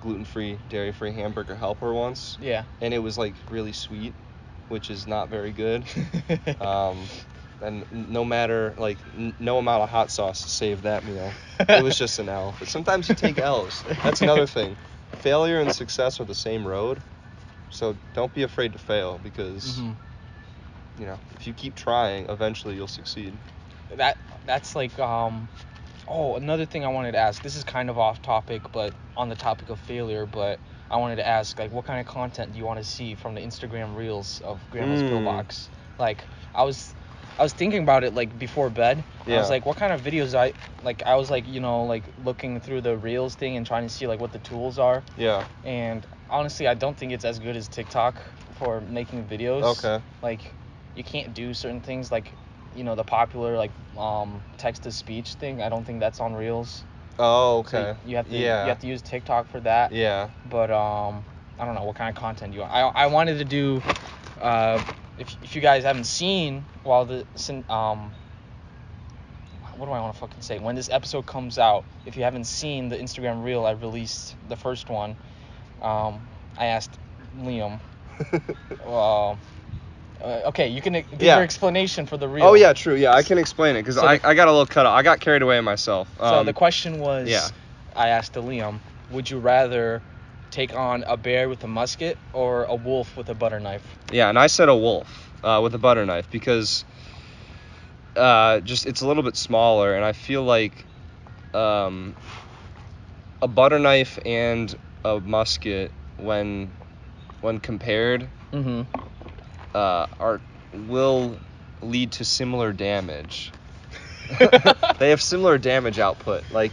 gluten-free, dairy-free hamburger helper once. Yeah. And it was like really sweet, which is not very good. And no matter, like, no amount of hot sauce to save that meal. It was just an L. But sometimes you take L's. That's another thing. Failure and success are the same road. So don't be afraid to fail, because, you know, if you keep trying, eventually you'll succeed. That's like, oh, another thing I wanted to ask. This is kind of off topic, but on the topic of failure, but I wanted to ask, like, what kind of content do you want to see from the Instagram Reels of Grandma's Pillbox? Like, I was thinking about it, like, before bed. Yeah. I was like, what kind of videos I was like, you know, like, looking through the Reels thing and trying to see, like, what the tools are. Yeah. And honestly, I don't think it's as good as TikTok for making videos. Okay. Like, you can't do certain things, like, you know, the popular, like, text-to-speech thing. I don't think that's on Reels. Oh, okay. So you have to use TikTok for that. Yeah. But I don't know what kind of content you want. I wanted to do, if you guys haven't seen, what do I want to fucking say? When this episode comes out, if you haven't seen the Instagram Reel I released, the first one, I asked Liam. Okay, you can give your explanation for the reel. Oh, yeah, true. Yeah, I can explain it, because So I got a little cut off. I got carried away myself. So the question was, I asked Liam, would you rather take on a bear with a musket or a wolf with a butter knife? Yeah, and I said a wolf with a butter knife, because just it's a little bit smaller, and I feel like a butter knife and a musket, when compared, will lead to similar damage. They have similar damage output, like,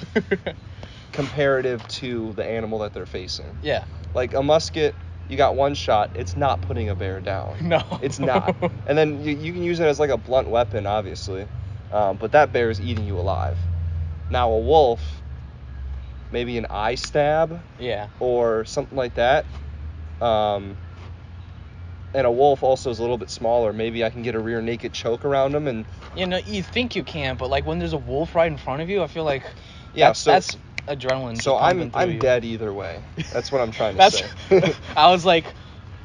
comparative to the animal that they're facing. Yeah. Like, a musket, you got one shot, it's not putting a bear down. No. It's not. And then you can use it as like a blunt weapon, obviously. But that bear is eating you alive. Now, a wolf, maybe an eye stab. Yeah. Or something like that. And a wolf also is a little bit smaller. Maybe I can get a rear naked choke around him, and You know, you think you can, but like when there's a wolf right in front of you, I feel like that's adrenaline. So I'm dead either way. That's what I'm trying to say. I was like,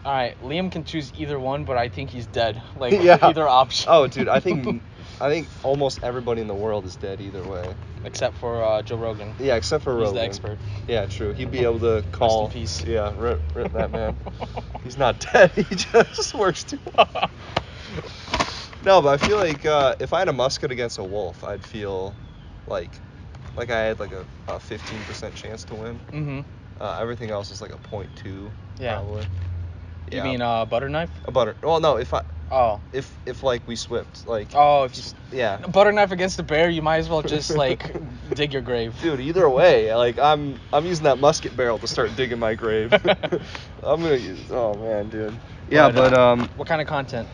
all right, Liam can choose either one, but I think he's dead. Like, either option. Oh, dude, I think almost everybody in the world is dead either way. Except for Joe Rogan. Yeah, except for Rogan. He's the expert. Yeah, true. He'd be able to call. Rest in peace. Yeah, rip that man. He's not dead. He just works too hard. No, but I feel like if I had a musket against a wolf, I'd feel like I had like a 15% chance to win. Mm-hmm. Everything else is like a 0.2. Yeah. Probably. You mean a butter knife? A butter. Well, no. If like we swipped, like. Oh, yeah. A butter knife against a bear, you might as well just like dig your grave. Dude, either way, like I'm using that musket barrel to start digging my grave. I'm gonna use. Oh man, dude. Yeah, but what kind of content?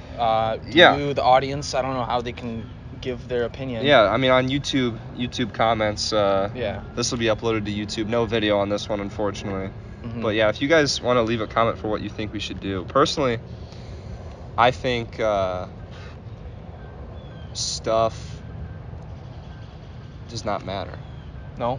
You, the audience, I don't know how they can give their opinion. Yeah, I mean on YouTube comments. Yeah. This will be uploaded to YouTube. No video on this one, unfortunately. Mm-hmm. But yeah, if you guys want to leave a comment for what you think we should do. Personally, I think stuff does not matter. No.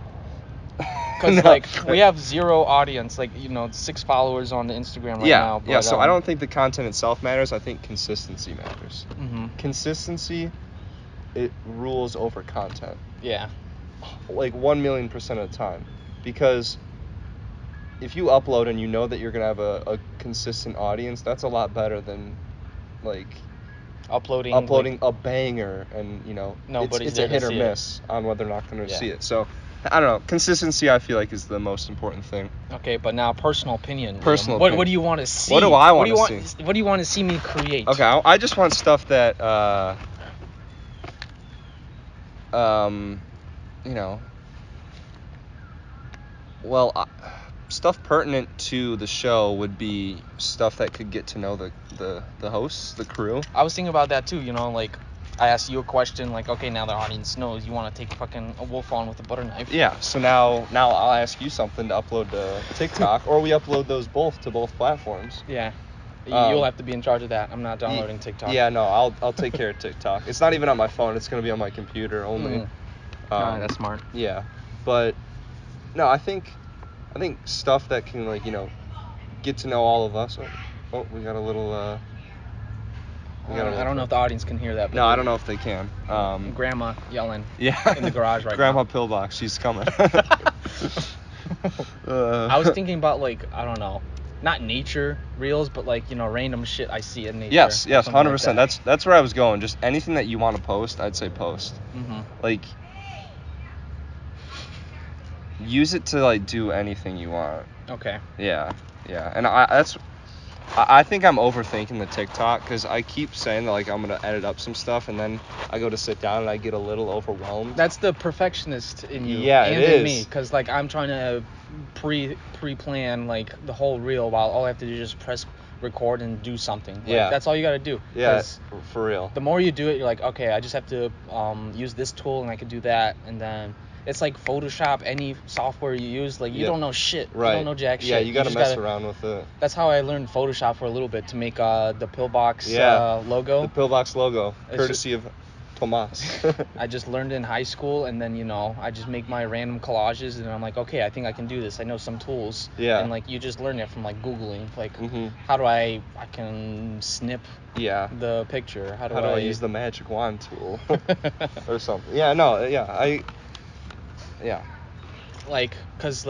Because No. like we have 0 audience, like 6 followers on the Instagram right now. But, yeah. So I don't think the content itself matters. I think consistency matters. Mm-hmm. Consistency, it rules over content. Yeah. Like 1,000,000% of the time, because if you upload and you know that you're gonna have a consistent audience, that's a lot better than like uploading a banger and nobody's it's a there to hit or see it. miss on whether or not going to Yeah. see it. So I don't know. Consistency, I feel like, is the most important thing. Okay, but now personal opinion. Personal What opinion. do you want to see? What do I want to see? What do you want to see me create? Okay, I just want stuff that well, stuff pertinent to the show would be stuff that could get to know the hosts, the crew. I was thinking about that too. Like I asked you a question, like, okay, now the audience knows you want to take fucking a wolf on with a butter knife. Yeah. So now I'll ask you something to upload to TikTok, or we upload those both to both platforms. Yeah. You'll have to be in charge of that. I'm not downloading TikTok. Yeah, no, I'll take care of TikTok. It's not even on my phone. It's gonna be on my computer only. That's smart. Yeah, but no, I think stuff that can get to know all of us. Oh, we got a little. I don't know if the audience can hear that. But no, I don't know if they can. Grandma yelling. Yeah. In the garage right Grandma now. Pillbox, she's coming. I was thinking about I don't know, not nature reels, but random shit I see in nature. Yes, 100%. Like That's where I was going. Just anything that you want to post, I'd say post. Mm-hmm. Like, use it to do anything you want. Okay. Yeah, and I think I'm overthinking the TikTok, because I keep saying that I'm gonna edit up some stuff, and then I go to sit down and I get a little overwhelmed. That's the perfectionist in you. Yeah, and it in is. me, because I'm trying to pre-plan the whole reel, while all I have to do is just press record and do something. That's all you gotta do. Yeah, for real. The more you do it, you're like, okay, I just have to use this tool and I can do that, and then it's like Photoshop, any software you use, you don't know shit. Right. You don't know jack shit. Yeah, you gotta mess around with it. That's how I learned Photoshop for a little bit, to make the Pillbox logo. The Pillbox logo, courtesy of Tomas. I just learned in high school, and then I just make my random collages, and I'm like, okay, I think I can do this. I know some tools. Yeah. And you just learn it from Googling, Mm-hmm. how do I can snip the picture? How do I use the magic wand tool or something? Yeah, no, yeah, cause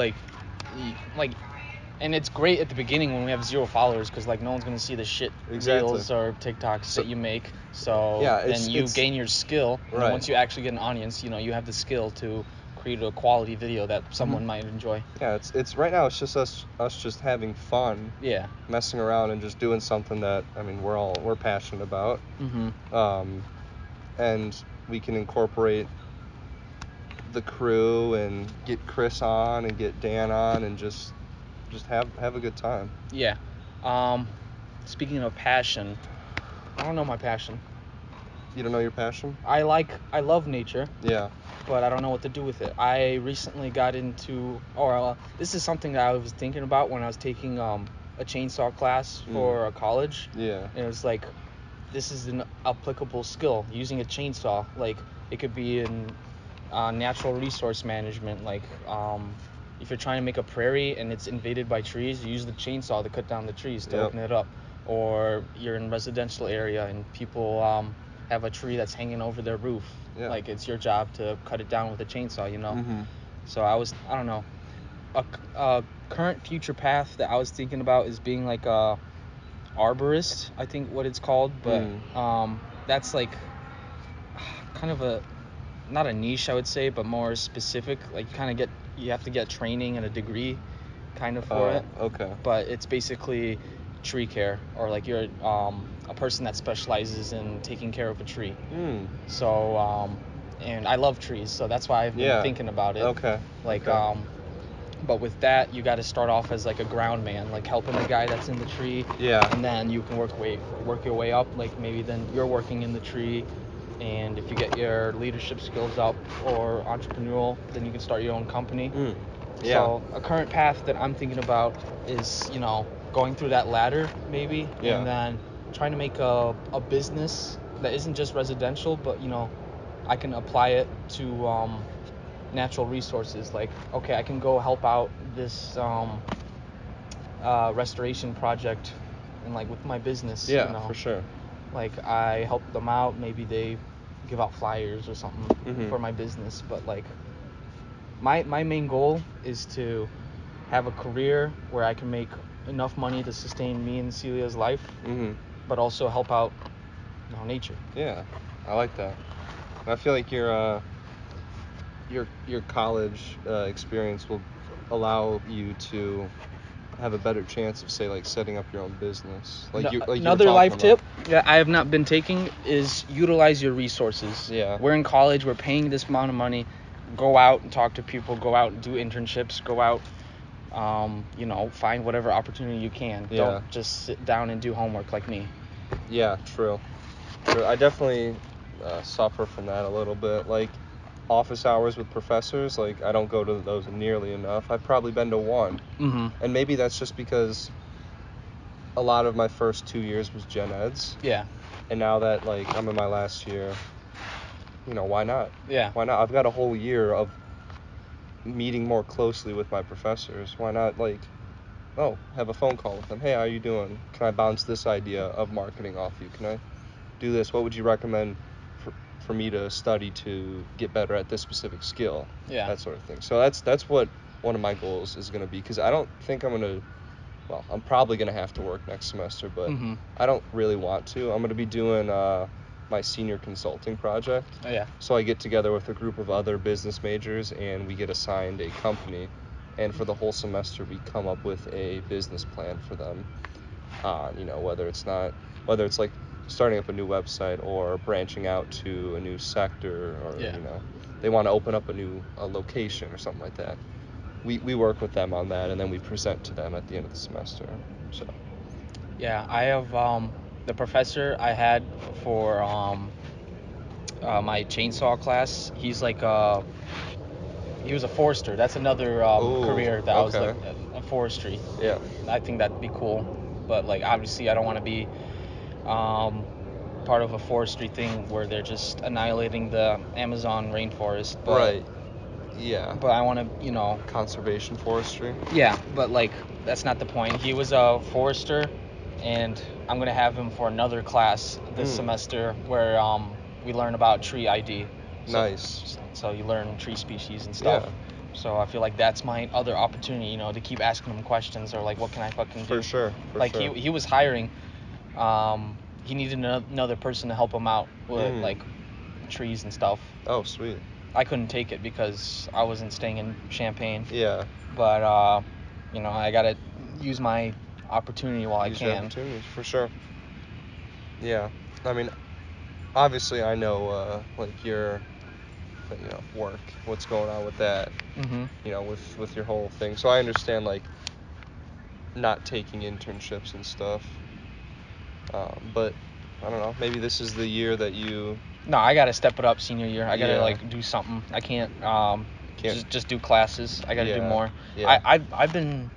and it's great at the beginning when we have 0 followers, because no one's gonna see the shit reels or TikToks that you make. So then you gain your skill. Right. And once you actually get an audience, you have the skill to create a quality video that someone might enjoy. Yeah, it's right now it's just us just having fun. Yeah. Messing around and just doing something that we're passionate about. Mm-hmm. And we can incorporate the crew and get Chris on and get Dan on and just have a good time. Yeah. Speaking of passion, I don't know my passion. You don't know your passion? I love nature. Yeah. But I don't know what to do with it. I recently got into, this is something that I was thinking about when I was taking a chainsaw class for a college. Yeah. And it was this is an applicable skill, using a chainsaw. It could be in natural resource management, if you're trying to make a prairie and it's invaded by trees, you use the chainsaw to cut down the trees to open it up. Or you're in a residential area and people have a tree that's hanging over their roof. Yeah. It's your job to cut it down with a chainsaw, Mm-hmm. So I don't know, a current future path that I was thinking about is being a arborist, I think what it's called, but that's kind of not a niche, I would say, but more specific. You have to get training and a degree kind of for it. Okay. But it's basically tree care, or you're a person that specializes in taking care of a tree. So and I love trees, so that's why I've been thinking about it. Okay. But with that, you got to start off as a ground man, helping the guy that's in the tree. Yeah. And then you can work your way up. Maybe then you're working in the tree, and if you get your leadership skills up or entrepreneurial, then you can start your own company. Yeah. So a current path that I'm thinking about is going through that ladder maybe, and then trying to make a business that isn't just residential, but I can apply it to natural resources. Like, okay, I can go help out this restoration project, and like with my business, Yeah, you know, for sure. like I help them out. Maybe they give out flyers or something Mhm. for my business. But like, my main goal is to have a career where I can make enough money to sustain me and Celia's life, Mhm. but also help out, nature. Yeah, I like that. I feel like your college experience will allow you to have a better chance of, say, like setting up your own business. Like you were Another talking life about. tip that I have not been taking is utilize your resources. Yeah. We're in college. We're paying this amount of money. Go out and talk to people. Go out and do internships. Go out, find whatever opportunity you can. Yeah. Don't just sit down and do homework like me. Yeah, true. I definitely suffer from that a little bit. Like office hours with professors, like I don't go to those nearly enough. I've probably been to one. Mm-hmm. And maybe that's just because a lot of my first 2 years was gen eds. Yeah. And now that like I'm in my last year, why not? Yeah. Why not? I've got a whole year of meeting more closely with my professors. Why not have a phone call with them? Hey, how are you doing? Can I bounce this idea of marketing off you? Can I do this? What would you recommend for me to study to get better at this specific skill? Yeah. That sort of thing. So that's what one of my goals is going to be, because I don't think I'm going to, well, I'm probably going to have to work next semester, but Mm-hmm. I don't really want to. I'm going to be doing my senior consulting project. Oh, yeah. So I get together with a group of other business majors and we get assigned a company, and for the whole semester we come up with a business plan for them on, whether it's like starting up a new website or branching out to a new sector, or Yeah. they want to open up a location or something like that. We work with them on that, and then we present to them at the end of the semester. So Yeah, I have the professor I had for my chainsaw class. He's like he was a forester. That's another Ooh, career that I was okay. like a forestry. Yeah. I think that'd be cool. But like obviously I don't want to be part of a forestry thing where they're just annihilating the Amazon rainforest. But Right. Yeah. but I want to, Conservation forestry. yeah, but like that's not the point. He was a forester, and I'm gonna have him for another class this semester where we learn about tree ID. So, Nice. So you learn tree species and stuff. Yeah. So I feel like that's my other opportunity, to keep asking him questions, or like what can I fucking do? For sure. Like he was hiring, he needed another person to help him out with like trees and stuff. Oh, sweet. I couldn't take it because I wasn't staying in Champaign. Yeah. But I gotta use my opportunity while Use your I can. opportunities, for sure. Yeah. I mean, obviously I know like your work, what's going on with that, Mhm. with your whole thing. So I understand like not taking internships and stuff. But I don't know, maybe this is the year that you No, I gotta step it up senior year. I gotta Yeah. like do something. I can't Can't just do classes. I gotta do Yeah. more. Yeah. I've been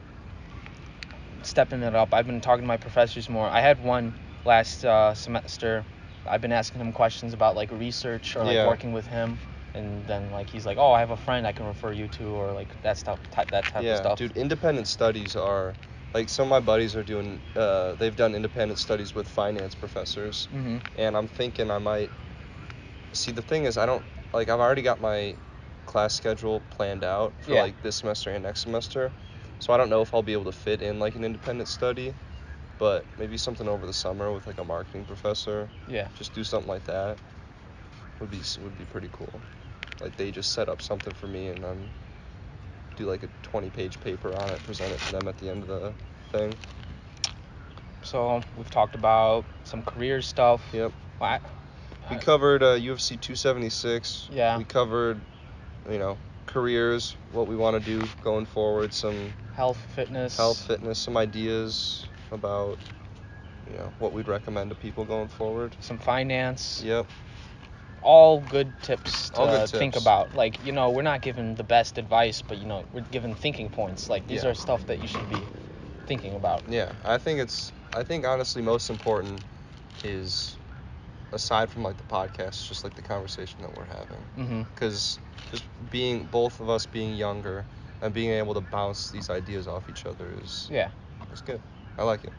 stepping it up. I've been talking to my professors more. I had one last semester. I've been asking him questions about like research or like Yeah. working with him, and then like he's like, oh, I have a friend I can refer you to, or like that type of Yeah, stuff. dude, independent studies are like, some of my buddies are doing they've done independent studies with finance professors. Mhm. And I'm thinking I might see. The thing is, I don't like I've already got my class schedule planned out for Yeah. like this semester and next semester. So I don't know if I'll be able to fit in like an independent study, but maybe something over the summer with like a marketing professor. Yeah. Just do something like that would be pretty cool. Like they just set up something for me and then do like a 20-page paper on it, present it to them at the end of the thing. So we've talked about some career stuff. Yep. Well, We covered UFC 276. Yeah. We covered, careers, what we want to do going forward, some health, fitness. fitness, some ideas about, what we'd recommend to people going forward. Some finance. Yep. All good tips All good to think tips. about. Like, we're not giving the best advice, but, we're giving thinking points. Like, these Yeah. are stuff that you should be thinking about. Yeah, I think honestly most important is aside from like the podcast, just like the conversation that we're having. Mm-hmm. Because just both of us being younger and being able to bounce these ideas off each other is good. I like it.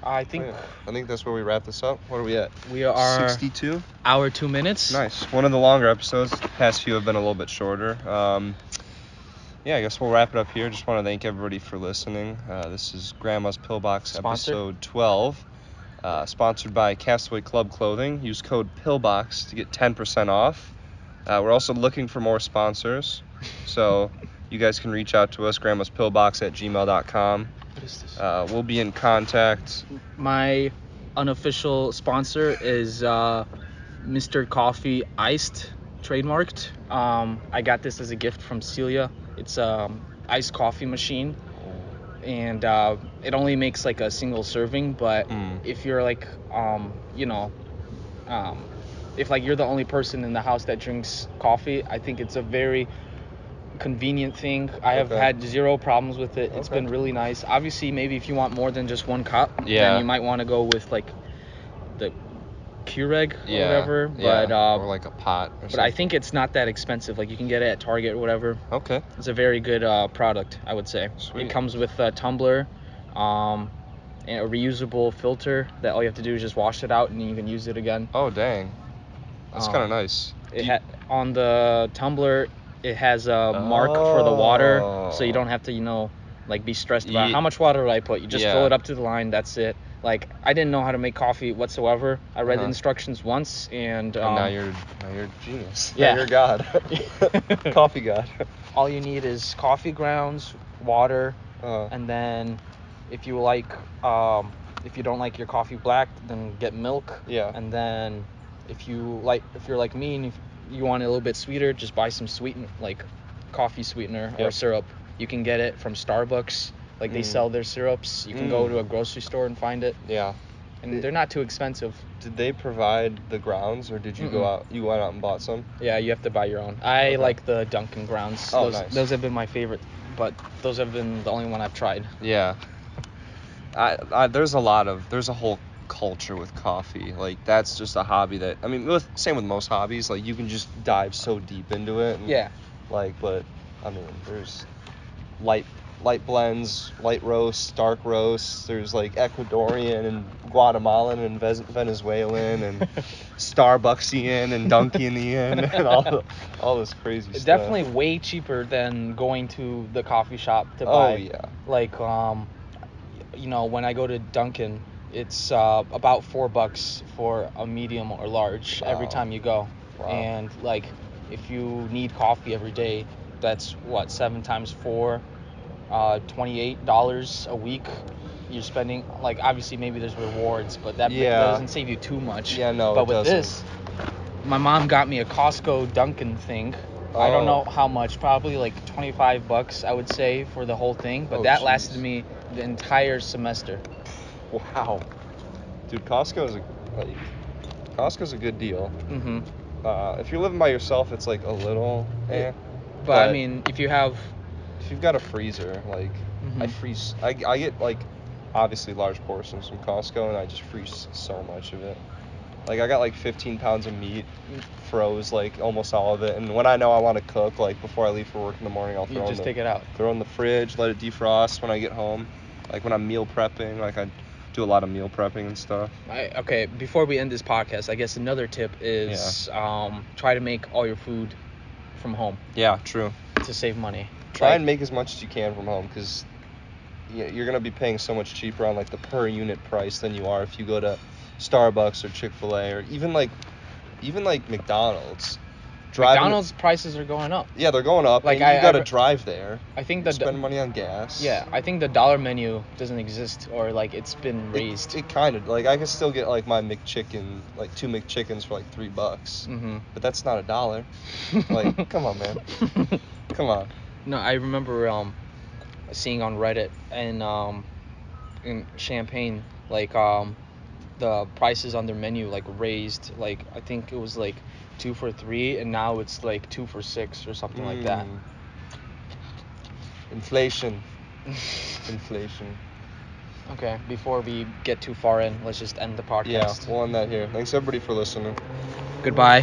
I think I think that's where we wrap this up. What are we at? We are 62. Hour 2 minutes. Nice. One of the longer episodes. The past few have been a little bit shorter. I guess we'll wrap it up here. Just want to thank everybody for listening. This is Grandma's Pillbox episode 12. Sponsored by Castaway Club Clothing. Use code PILLBOX to get 10% off. We're also looking for more sponsors. So you guys can reach out to us, grandmaspillbox@gmail.com. What is this? We'll be in contact. My unofficial sponsor is Mr. Coffee Iced, trademarked. I got this as a gift from Celia. It's iced coffee machine, and it only makes like a single serving. But if you're like, if like you're the only person in the house that drinks coffee, I think it's a very convenient thing. I have had zero problems with it. It's been really nice. Obviously, maybe if you want more than just one cup, then you might want to go with like the Keurig or whatever. But or like a pot or something. But I think it's not that expensive. Like you can get it at Target or whatever. Okay. It's a very good product, I would say. Sweet. It comes with a tumbler, and a reusable filter that all you have to do is just wash it out and you can use it again. Oh dang, that's kind of nice. On the tumbler, it has a mark for the water, so you don't have to like be stressed about how much water do I put. You just fill it up to the line. That's it. Like I didn't know how to make coffee whatsoever. I read the instructions once, and now you're a genius. Yeah. Now you're God. Coffee God. All you need is coffee grounds, water, and then if you don't like your coffee black, then get milk. Yeah. And then if you're like me and if you want it a little bit sweeter, just buy some coffee sweetener or syrup. You can get it from Starbucks. Like they sell their syrups. You can go to a grocery store and find it. Yeah. And they're not too expensive. Did they provide the grounds, or did you go out? You went out and bought some? Yeah, you have to buy your own. I like the Dunkin' grounds. Oh, nice. Those have been my favorite, but those have been the only one I've tried. Yeah. There's a whole culture with coffee. Like that's just a hobby that same with most hobbies. Like you can just dive so deep into it. And, but there's light blends, light roasts, dark roasts. There's like Ecuadorian and Guatemalan and Venezuelan and Starbucksian and Dunkinian and all this crazy stuff. Definitely way cheaper than going to the coffee shop to buy. Oh yeah. Like when I go to Dunkin', it's about $4 for a medium or large every time you go. Wow. And like if you need coffee every day, that's 7 times 4. $28 a week you're spending. Like obviously maybe there's rewards, but that doesn't save you too much. Yeah, no, but with doesn't. this, my mom got me a Costco Dunkin' thing. I don't know how much, probably like $25 I would say for the whole thing, but that lasted me the entire semester. Wow, dude, Costco's a good deal. If you're living by yourself, it's like a little but I mean, if you've got a freezer, like I get like obviously large portions from Costco, and I just freeze so much of it. Like I got like 15 pounds of meat, froze like almost all of it, and when I know I want to cook, like before I leave for work in the morning, I'll take it out, throw it in the fridge, let it defrost when I get home. Like when I'm meal prepping, like I do a lot of meal prepping and stuff. Okay, before we end this podcast, I guess another tip is try to make all your food from home. Yeah, true. To save money. Try and make as much as you can from home, because you're gonna be paying so much cheaper on like the per unit price than you are if you go to Starbucks or Chick-fil-A or even like McDonald's. McDonald's prices are going up. Yeah, they're going up. Like you gotta drive there. I think spend money on gas. Yeah, I think the dollar menu doesn't exist, or like it's been raised. It kind of like I can still get like my McChicken, like 2 McChickens for like $3. But that's not $1. Like, come on, man. Come on. No, I remember seeing on Reddit and in Champaign, like the prices on their menu like raised. Like I think it was like 2 for $3, and now it's like 2 for $6 or something like that. Inflation. Okay, before we get too far in, let's just end the podcast. Yeah, we'll end that here. Thanks everybody for listening. Goodbye.